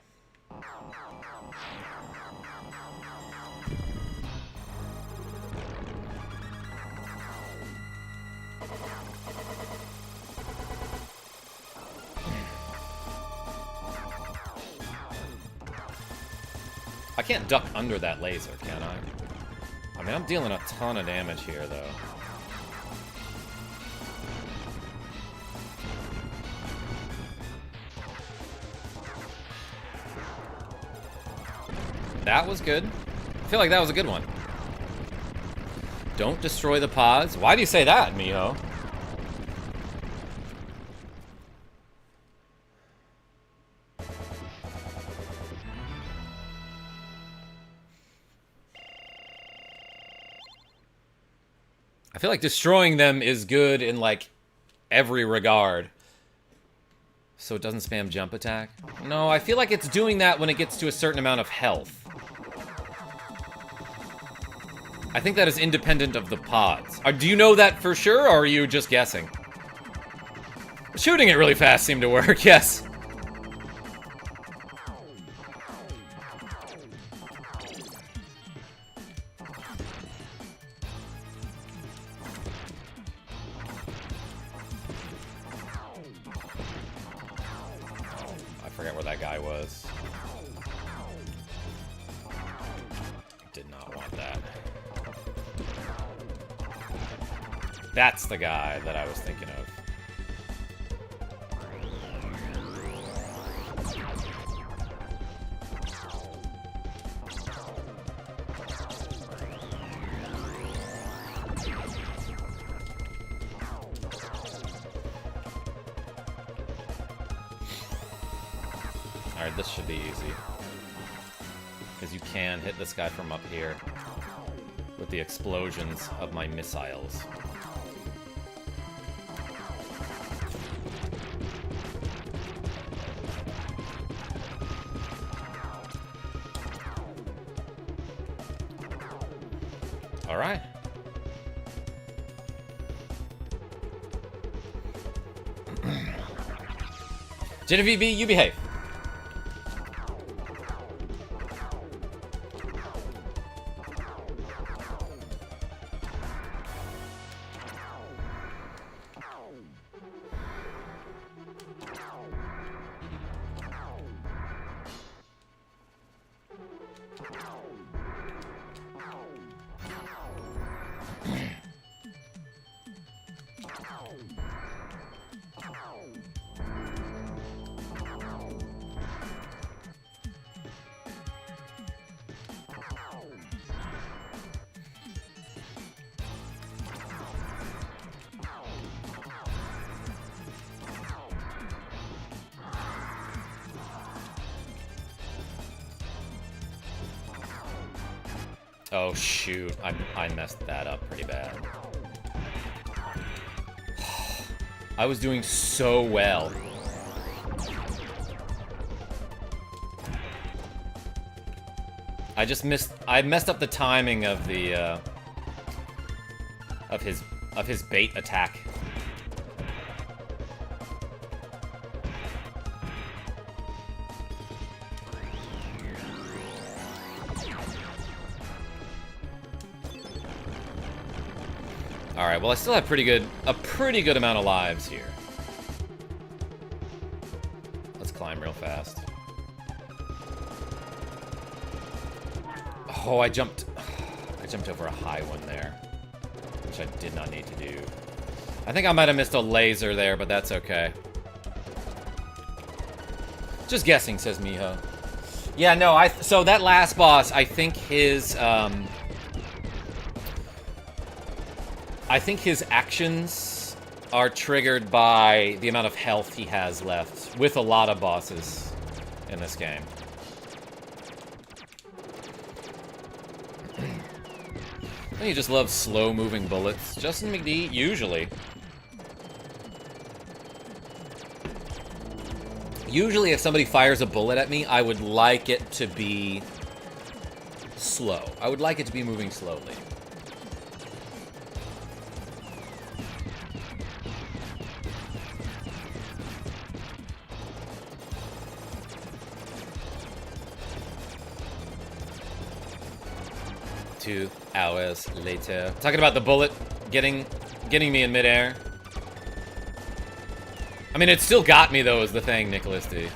I can't duck under that laser, can I? I mean, I'm dealing a ton of damage here, though. That was good. I feel like that was a good one. Don't destroy the pods. Why do you say that, Miho? I feel like destroying them is good in, like, every regard. So it doesn't spam jump attack? No, I feel like it's doing that when it gets to a certain amount of health. I think that is independent of the pods. Do you know that for sure, or are you just guessing? Shooting it really fast seemed to work, yes. I forget where that guy was. Did not want that. That's the guy that I was thinking of. Alright, this should be easy. Because you can hit this guy from up here with the explosions of my missiles. All right. Genevieve B, you behave. Oh shoot, I messed that up pretty bad. I was doing so well. I messed up the timing of the of his bait attack. Alright, well I still have a pretty good amount of lives here. Let's climb real fast. Oh, I jumped over a high one there, which I did not need to do. I think I might have missed a laser there, but that's okay. Just guessing, says Miho. Yeah, no, so that last boss, I think his actions are triggered by the amount of health he has left, with a lot of bosses in this game. I think he just loves slow-moving bullets. Justin McD, usually. Usually if somebody fires a bullet at me, I would like it to be slow. I would like it to be moving slowly. Two hours later. Talking about the bullet getting me in midair. I mean, it still got me, though, is the thing, Nicholas D.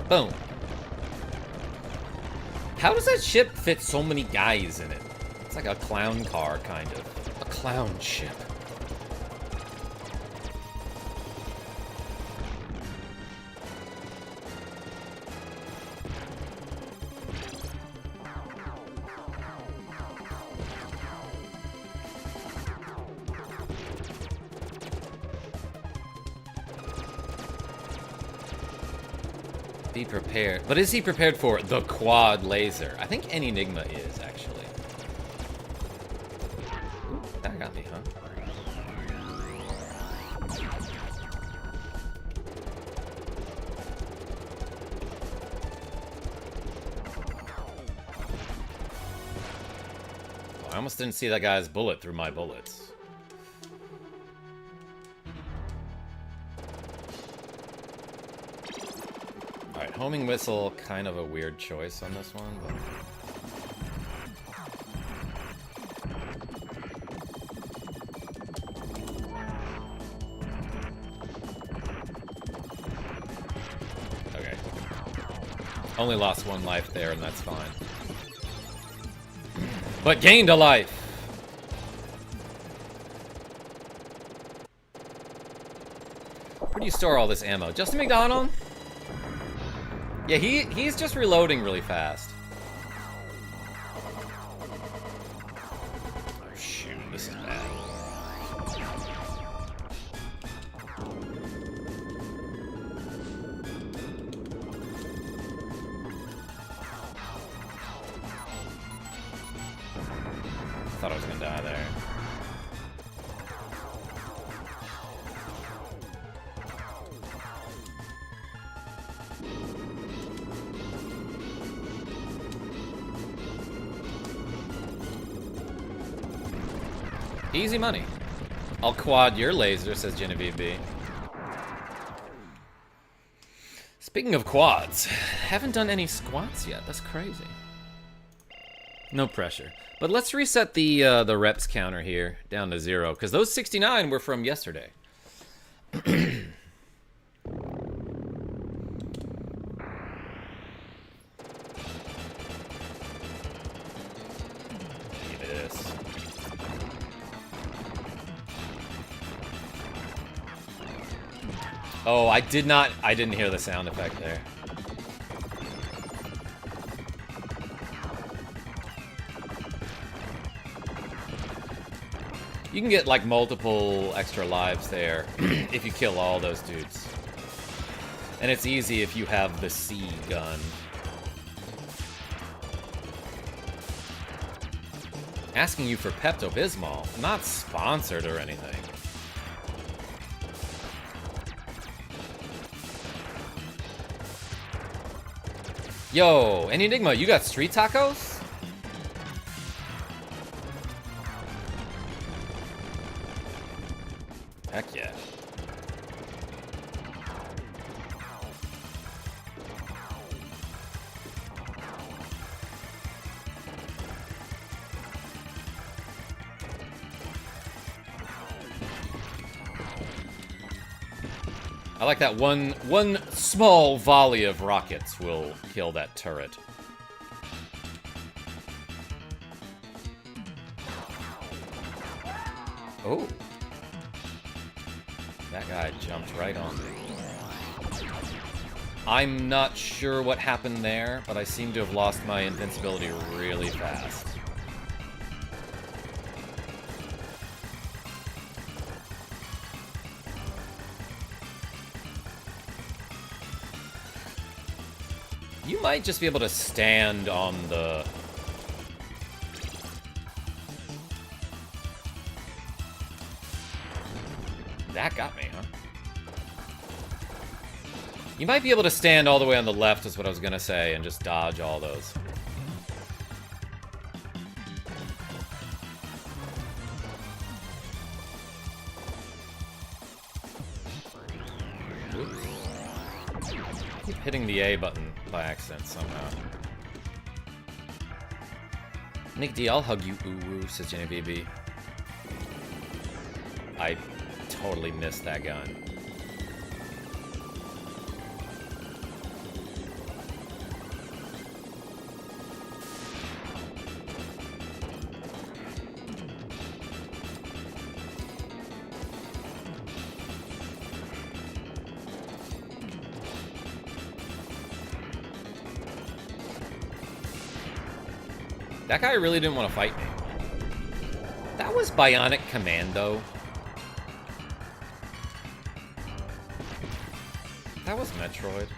Boom. How does that ship fit so many guys in it? It's like a clown car, kind of. A clown ship. Be prepared. But is he prepared for the quad laser? I think any Enigma is, actually. Ooh, that got me, huh? Oh, I almost didn't see that guy's bullet through my bullets. Homing whistle, kind of a weird choice on this one, but... Okay. Only lost one life there, and that's fine. But gained a life! Where do you store all this ammo? Justin McDonald? Yeah, he's just reloading really fast. Oh shoot, this is bad. Thought I was gonna die there. Easy money. I'll quad your laser, says Genevieve B. Speaking of quads, haven't done any squats yet. That's crazy. No pressure. But let's reset the reps counter here down to 0, because those 69 were from yesterday. Give me this. Oh, I didn't hear the sound effect there. You can get like multiple extra lives there if you kill all those dudes. And it's easy if you have the C gun. Asking you for Pepto-Bismol, not sponsored or anything. Yo, Enigma, you got street tacos? Heck yeah. I like that one small volley of rockets will kill that turret. Oh. That guy jumped right on me. I'm not sure what happened there, but I seem to have lost my invincibility really fast. You might just be able to stand on the... That got me, huh? You might be able to stand all the way on the left, is what I was gonna say, and just dodge all those. Oops. Keep hitting the A button by accident somehow. Nick D, I'll hug you, ooh, says Jenny BB. I totally missed that gun. That guy really didn't want to fight me. That was Bionic Commando. That was Metroid.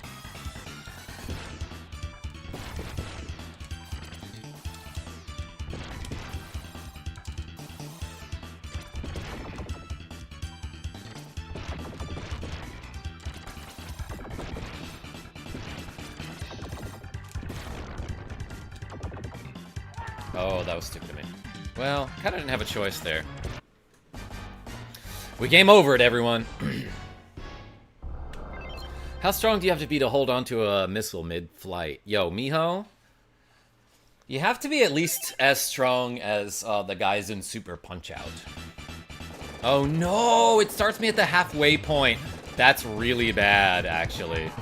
Oh, that was stupid of me. Well, kind of didn't have a choice there. We game over it, everyone. How strong do you have to be to hold onto a missile mid-flight? Yo, Miho? You have to be at least as strong as the guys in Super Punch-Out. Oh no, it starts me at the halfway point. That's really bad, actually.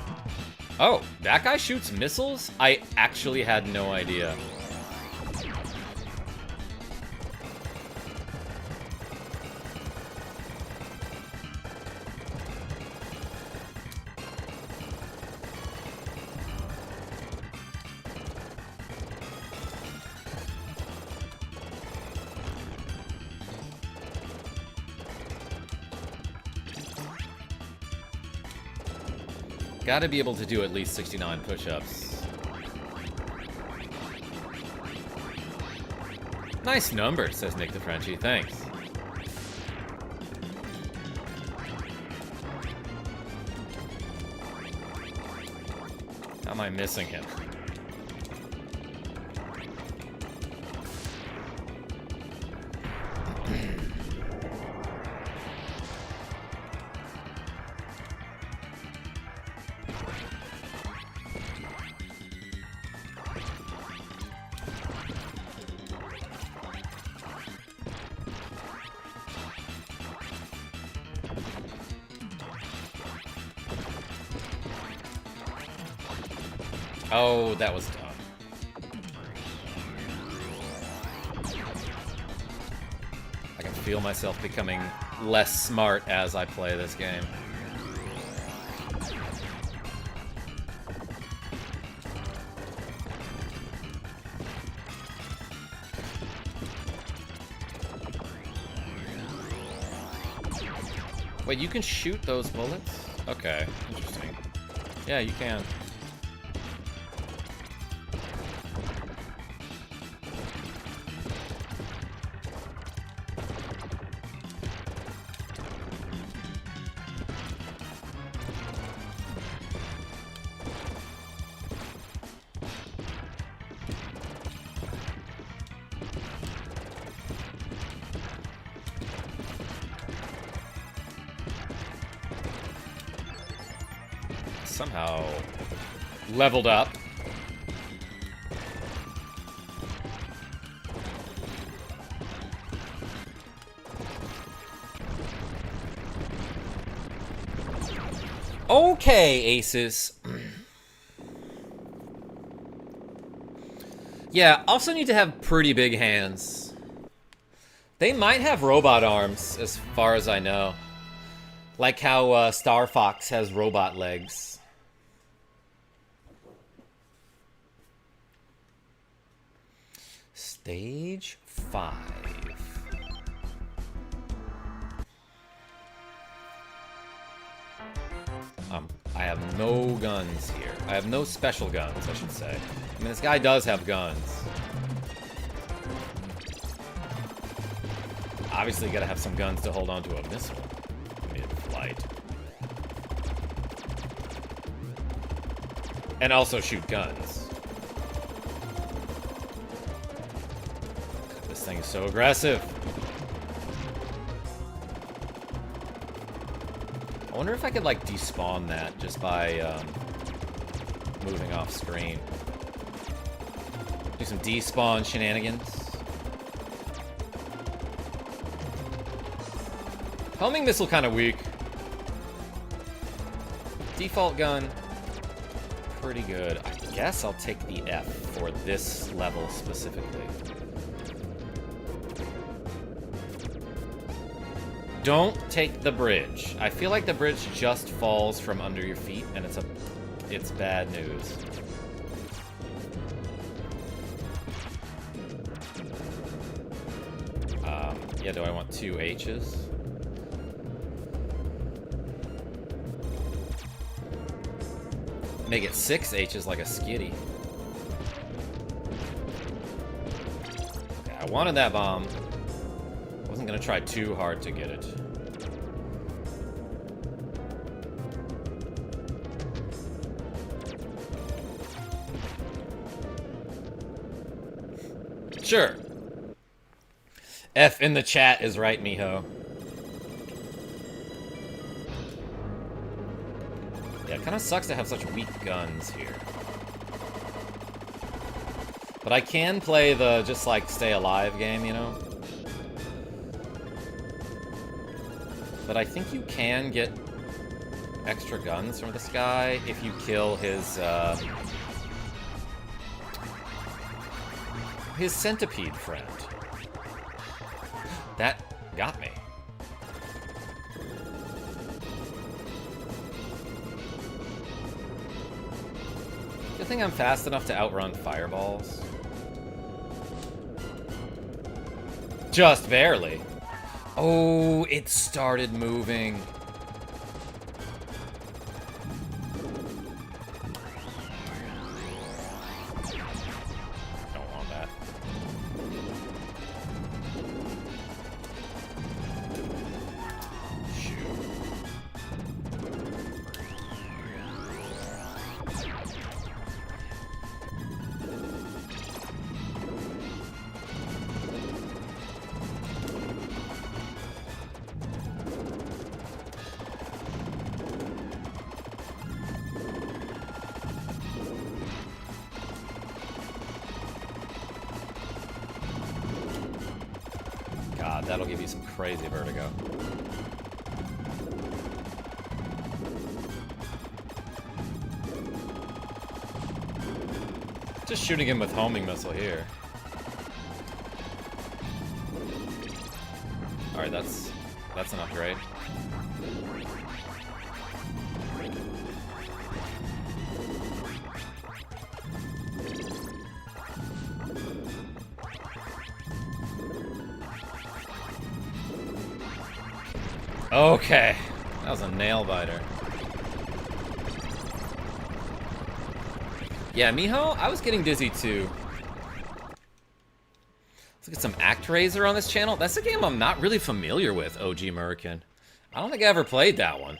Oh, that guy shoots missiles? I actually had no idea. Gotta be able to do at least 69 push-ups. Nice number, says Nick the Frenchie. Thanks. How am I missing him? Oh, that was dumb. I can feel myself becoming less smart as I play this game. Wait, you can shoot those bullets? Okay, interesting. Yeah, you can. Somehow leveled up. Okay, aces. Yeah, also need to have pretty big hands. They might have robot arms, as far as I know. Like how Star Fox has robot legs. Stage 5. I have no guns here. I have no special guns, I should say. I mean, this guy does have guns. Obviously, you gotta have some guns to hold onto a missile mid-flight. And also shoot guns. This thing is so aggressive. I wonder if I could, like, despawn that just by moving off screen. Do some despawn shenanigans. Homing missile kind of weak. Default gun, pretty good. I guess I'll take the F for this level specifically. Don't take the bridge. I feel like the bridge just falls from under your feet, and it's bad news. Yeah, do I want 2 H's? Make it 6 H's like a skitty. Yeah, I wanted that bomb. Wasn't gonna try too hard to get it. Sure. F in the chat is right, mijo. Yeah, it kind of sucks to have such weak guns here. But I can play the just like stay alive game, you know? But I think you can get extra guns from this guy if you kill his centipede friend. That got me. Good thing I'm fast enough to outrun fireballs. Just barely. Oh, it started moving. Don't want that. Shoot. God, that'll give you some crazy vertigo. Just shooting him with homing missile here. Alright, that's an upgrade. Okay, that was a nail biter. Yeah, Miho, I was getting dizzy too. Let's get some ActRaiser on this channel. That's a game I'm not really familiar with, OG American. I don't think I ever played that one.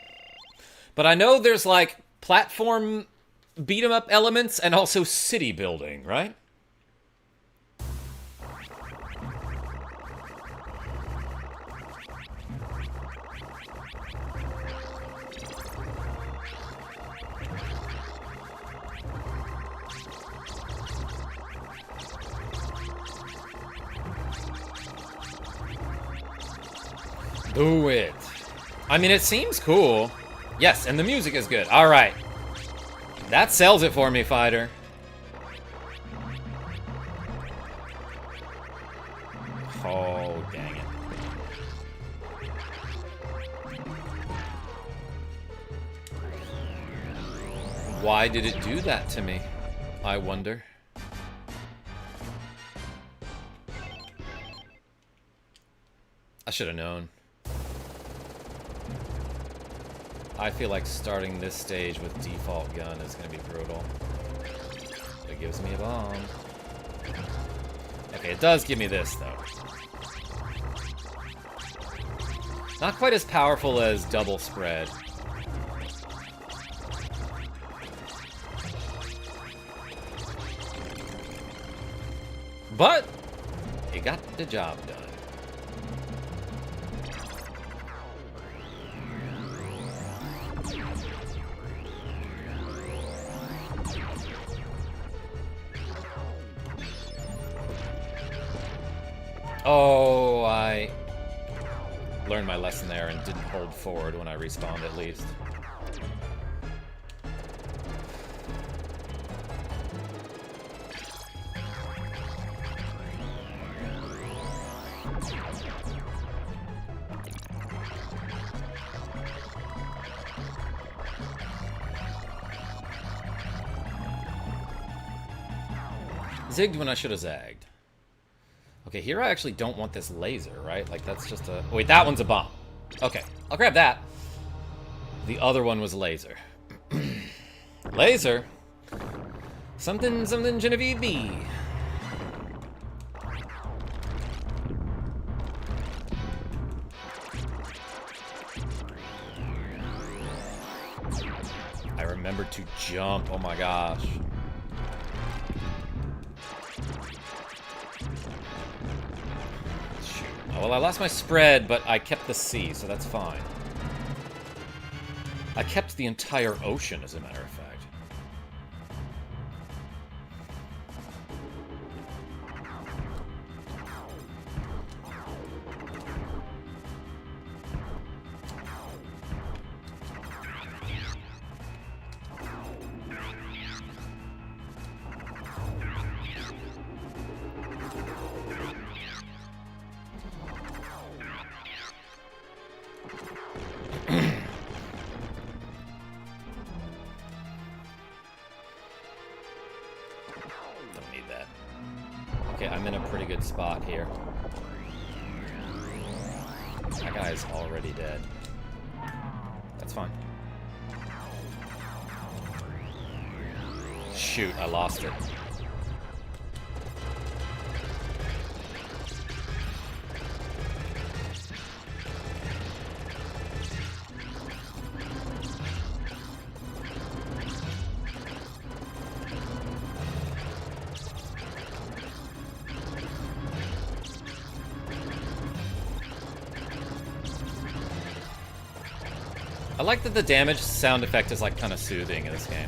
But I know there's like platform beat 'em up elements and also city building, right? Do it. I mean, it seems cool. Yes, and the music is good. All right. That sells it for me, fighter. Oh, dang it. Why did it do that to me? I wonder. I should have known. I feel like starting this stage with default gun is going to be brutal. It gives me a bomb. Okay, it does give me this, though. Not quite as powerful as double spread. But it got the job done. Oh, I learned my lesson there and didn't hold forward when I respawned, at least. Zigged when I should have zagged. Okay, here I actually don't want this laser, right? Like, that's just a... Wait, that one's a bomb. Okay, I'll grab that. The other one was laser. Laser? Something Genevieve B. I remembered to jump. Oh my gosh. Well, I lost my spread, but I kept the sea, so that's fine. I kept the entire ocean, as a matter of fact. Okay, I'm in a pretty good spot here. That guy's already dead. That's fine. Shoot, I lost it. I like that the damage sound effect is like kind of soothing in this game.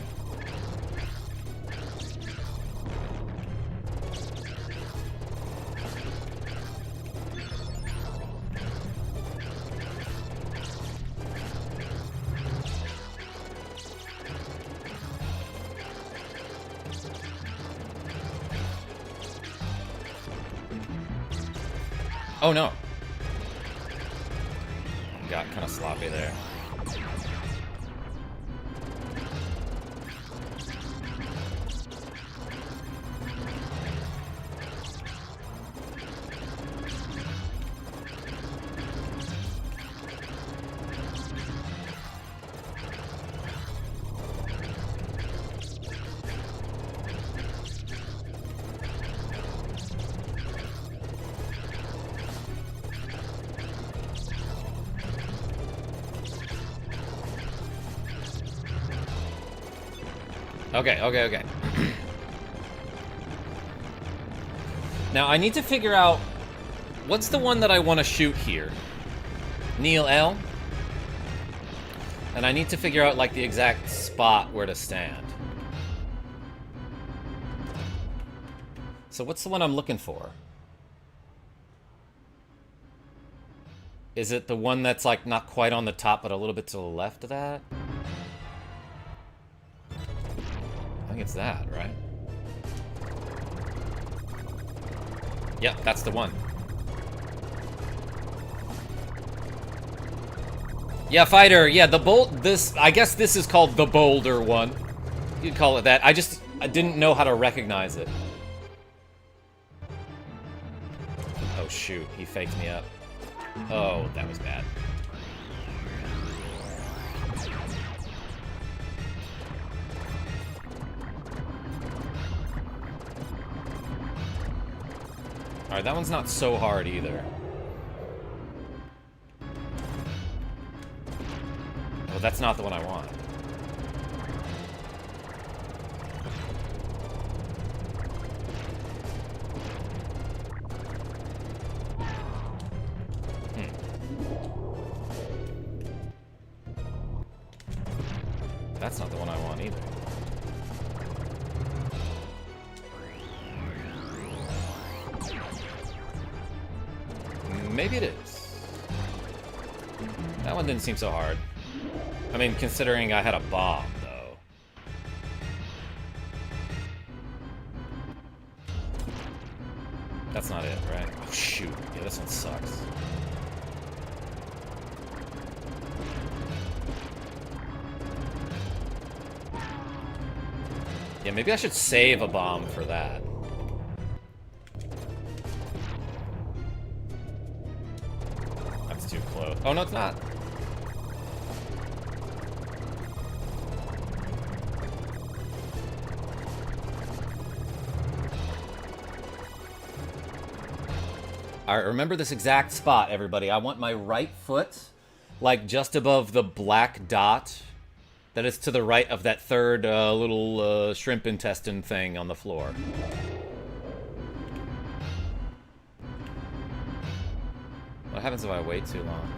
Oh, no. Got kind of sloppy there. Okay. Now, I need to figure out what's the one that I want to shoot here. Neil L. And I need to figure out, like, the exact spot where to stand. So what's the one I'm looking for? Is it the one that's, like, not quite on the top, but a little bit to the left of that? I think it's that, right? Yep, that's the one. Yeah, fighter. Yeah, the bolt. I guess this is called the boulder one. You'd call it that. I didn't know how to recognize it. Oh shoot, he faked me up. Oh, that was bad. Alright, that one's not so hard either. Oh, that's not the one I want. That's not the one I want either. Maybe it is. That one didn't seem so hard. I mean, considering I had a bomb, though. That's not it, right? Oh, shoot. Yeah, this one sucks. Yeah, maybe I should save a bomb for that. That's too close. Oh, no, it's not. Alright, remember this exact spot, everybody. I want my right foot, like, just above the black dot that is to the right of that third little shrimp intestine thing on the floor. What happens if I wait too long?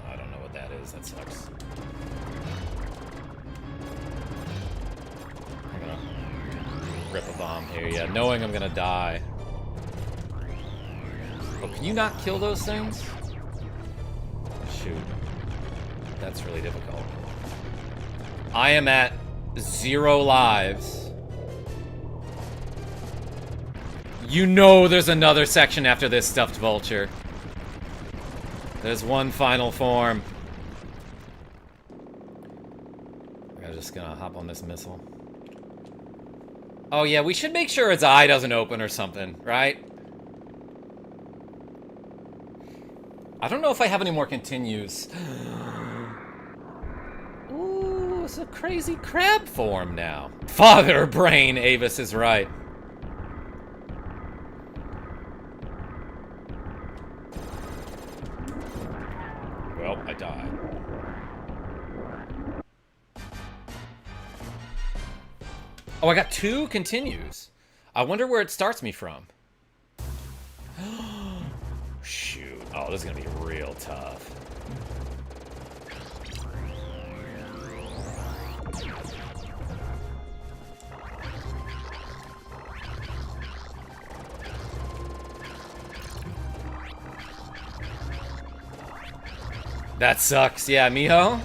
I don't know what that is. That sucks. I'm gonna rip a bomb here. Yeah, knowing I'm gonna die. Oh, can you not kill those things? Shoot. That's really difficult. I am at 0 lives. You know there's another section after this, stuffed vulture. There's one final form. I'm just gonna hop on this missile. Oh yeah, we should make sure its eye doesn't open or something, right? I don't know if I have any more continues. Ooh, it's a crazy crab form now. Father brain, Avis is right. Well, I died. Oh, I got 2 continues. I wonder where it starts me from. Shoot. Oh, this is gonna be real tough. That sucks. Yeah, Miho?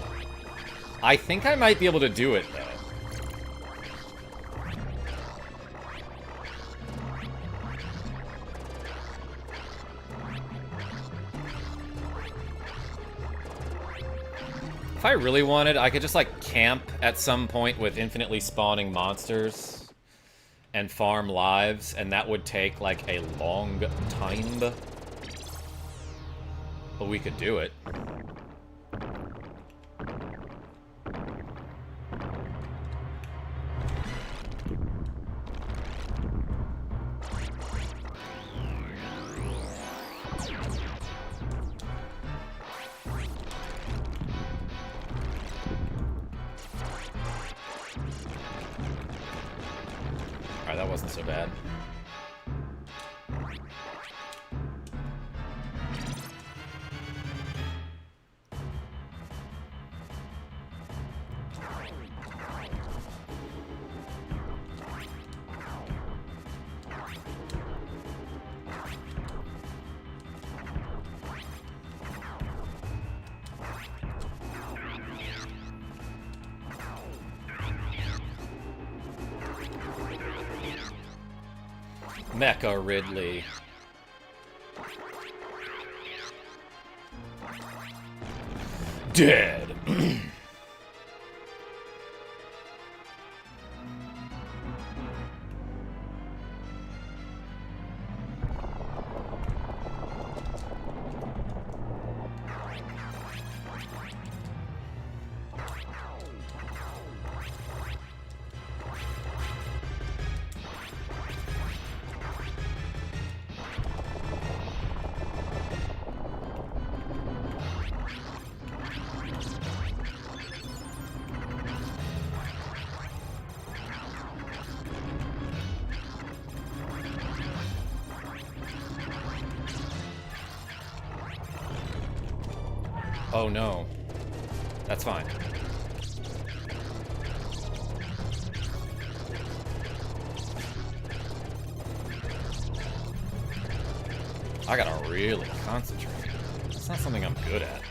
I think I might be able to do it, though. If I really wanted, I could just, like, camp at some point with infinitely spawning monsters and farm lives, and that would take, like, a long time. But we could do it. Alright, that wasn't so bad. Mecha Ridley. Dead. Oh no. That's fine. I gotta really concentrate. It's not something I'm good at.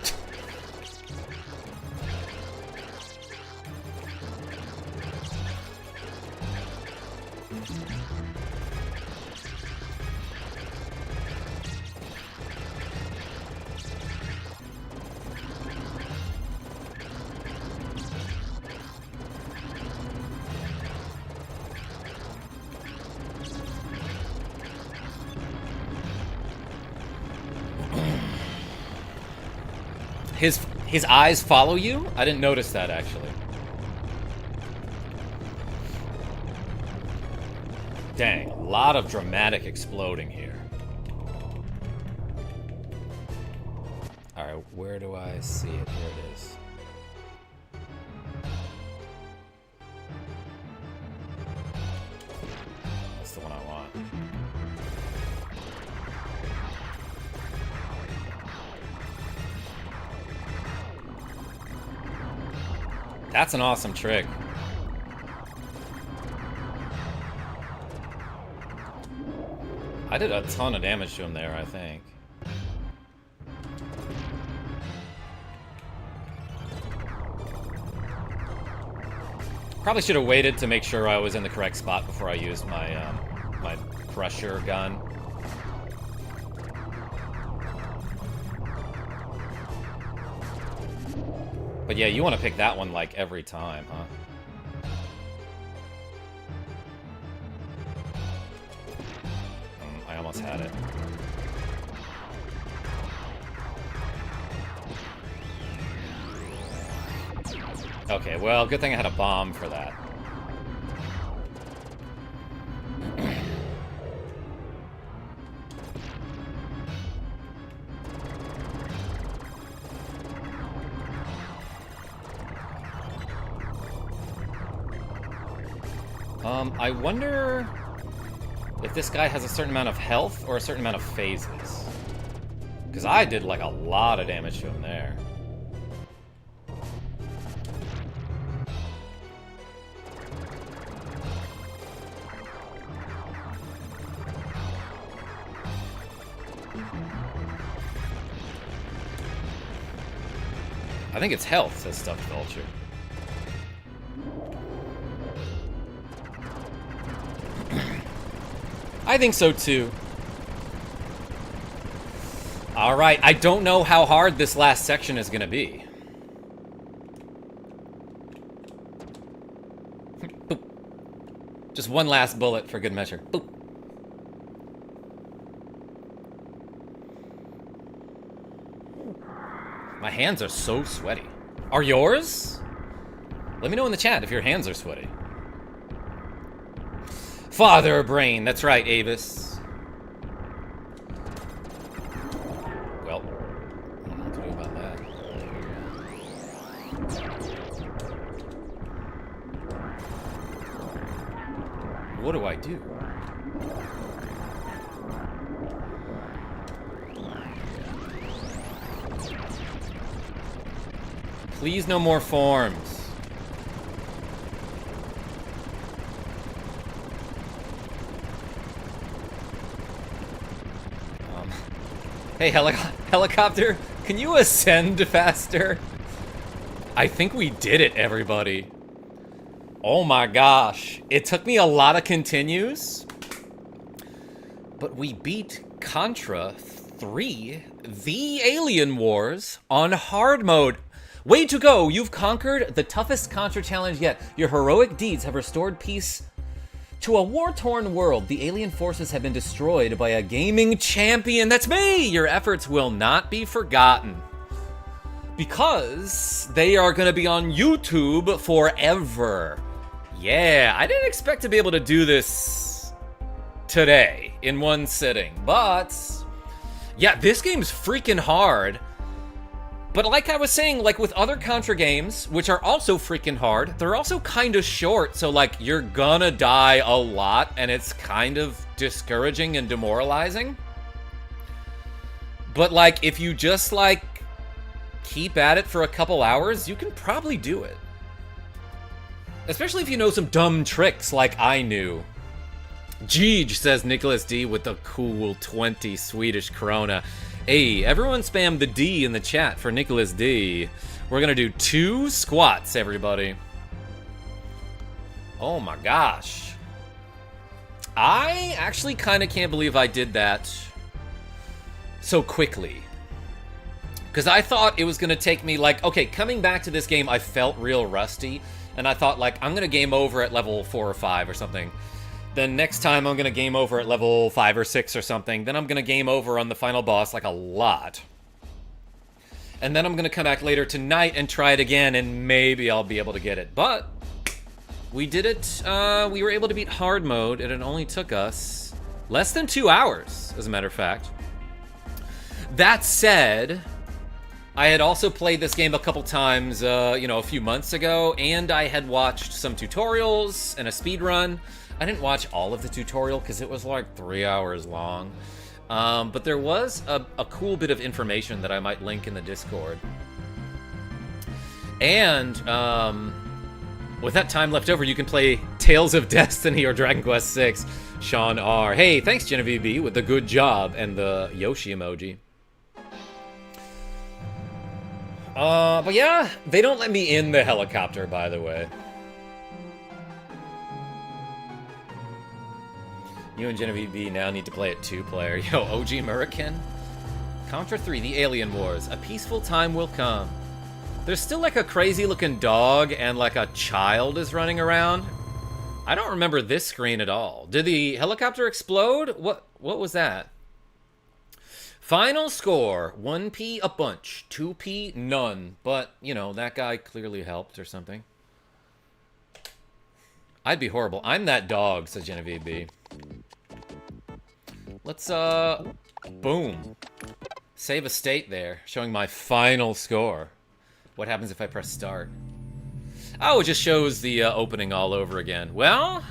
His eyes follow you? I didn't notice that, actually. Dang, a lot of dramatic exploding here. Alright, where do I see it? Here it is. That's the one I want. That's an awesome trick. I did a ton of damage to him there, I think. Probably should have waited to make sure I was in the correct spot before I used my my crusher gun. But yeah, you want to pick that one, like, every time, huh? I almost had it. Okay, well, good thing I had a bomb for that. I wonder if this guy has a certain amount of health or a certain amount of phases. Because I did, like, a lot of damage to him there. I think it's health, says Stuffed Vulture. I think so too. Alright, I don't know how hard this last section is gonna be. Just one last bullet for good measure. Boop. My hands are so sweaty. Are yours? Let me know in the chat if your hands are sweaty. Father brain, that's right, Avis. Well, I don't know what to do about that. What do I do? Please, no more forms. Hey, helicopter, can you ascend faster? I think we did it, everybody. Oh my gosh. It took me a lot of continues, but we beat Contra III, the Alien Wars, on hard mode. Way to go! You've conquered the toughest Contra challenge yet. Your heroic deeds have restored peace to a war-torn world. The alien forces have been destroyed by a gaming champion. That's me! Your efforts will not be forgotten, because they are going to be on YouTube forever. Yeah, I didn't expect to be able to do this today in one sitting, but yeah, this game's freaking hard. But like I was saying, like with other Contra games, which are also freaking hard, they're also kind of short, so like you're gonna die a lot, and it's kind of discouraging and demoralizing. But like, if you just like keep at it for a couple hours, you can probably do it. Especially if you know some dumb tricks like I knew. Jeej, says Nicholas D with the cool 20 Swedish krona. Hey, everyone spam the D in the chat for Nicholas D. We're gonna do 2 squats, everybody. Oh my gosh. I actually kind of can't believe I did that so quickly. Because I thought it was gonna take me like, okay, coming back to this game, I felt real rusty. And I thought like, I'm gonna game over at level 4 or 5 or something. Then next time I'm gonna game over at level 5 or 6 or something. Then I'm gonna game over on the final boss like a lot. And then I'm gonna come back later tonight and try it again, and maybe I'll be able to get it. But we did it. We were able to beat hard mode, and it only took us less than 2 hours, as a matter of fact. That said, I had also played this game a couple times, you know, a few months ago, and I had watched some tutorials and a speed run. I didn't watch all of the tutorial because it was like 3 hours long. But there was a cool bit of information that I might link in the Discord. And with that time left over, you can play Tales of Destiny or Dragon Quest VI. Sean R. Hey, thanks Genevieve B with the good job and the Yoshi emoji. But yeah, they don't let me in the helicopter, by the way. You and Genevieve B now need to play it 2-player. Yo, OG American? Contra III, the Alien Wars. A peaceful time will come. There's still like a crazy looking dog and like a child is running around. I don't remember this screen at all. Did the helicopter explode? What was that? Final score, 1p a bunch, 2p none. But, you know, that guy clearly helped or something. I'd be horrible. I'm that dog, says Genevieve B. Let's, boom. Save a state there, showing my final score. What happens if I press start? Oh, it just shows the opening all over again. Well,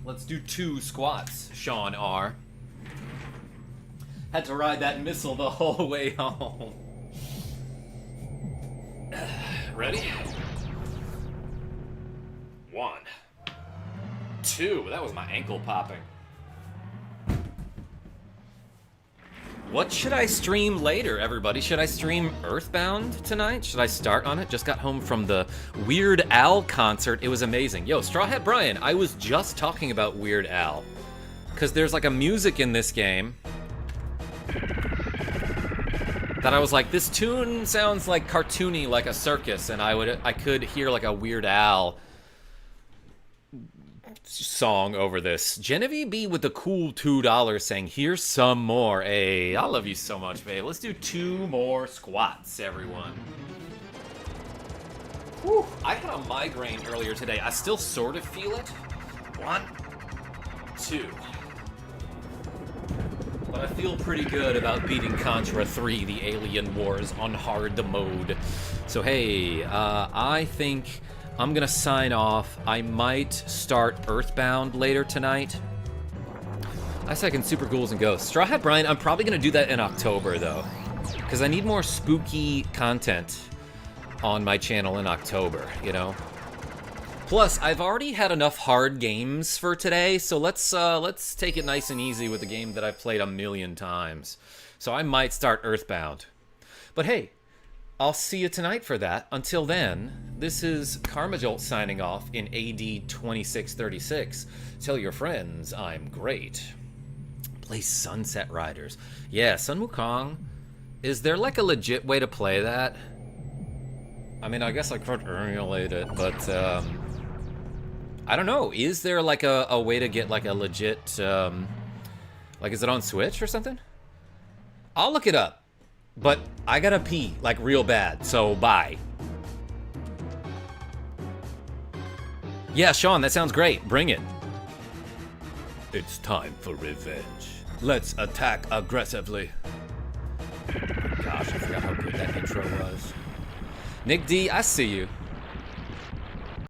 let's do 2 squats, Sean R. Had to ride that missile the whole way home. Ready? 1, 2. That was my ankle popping. What should I stream later, everybody? Should I stream Earthbound tonight? Should I start on it? Just got home from the Weird Al concert. It was amazing. Yo, Straw Hat Brian, I was just talking about Weird Al. Because there's like a music in this game that I was like, this tune sounds like cartoony, like a circus, and I could hear like a Weird Al song over this. Genevieve B with the cool $2 saying, here's some more. Hey, I love you so much, babe. Let's do 2 more squats, everyone. Whew, I had a migraine earlier today. I still sort of feel it. 1, 2. But I feel pretty good about beating Contra III, the Alien Wars, on hard mode. So hey, I think I'm gonna sign off. I might start Earthbound later tonight. I second Super Ghouls and Ghosts. Straw Hat Brian, I'm probably gonna do that in October though, because I need more spooky content on my channel in October, you know? Plus, I've already had enough hard games for today, so let's take it nice and easy with a game that I've played a million times. So I might start Earthbound. But hey, I'll see you tonight for that. Until then, this is KarmaJolt signing off in AD 2636. Tell your friends I'm great. Play Sunset Riders. Yeah, Sun Wukong. Is there like a legit way to play that? I mean, I guess I could emulate it, but I don't know. Is there like a way to get like a legit, like is it on Switch or something? I'll look it up, but I gotta pee like real bad, so bye. Yeah, Sean, that sounds great. Bring it. It's time for revenge. Let's attack aggressively. Gosh, I forgot how good that intro was. Nick D, I see you.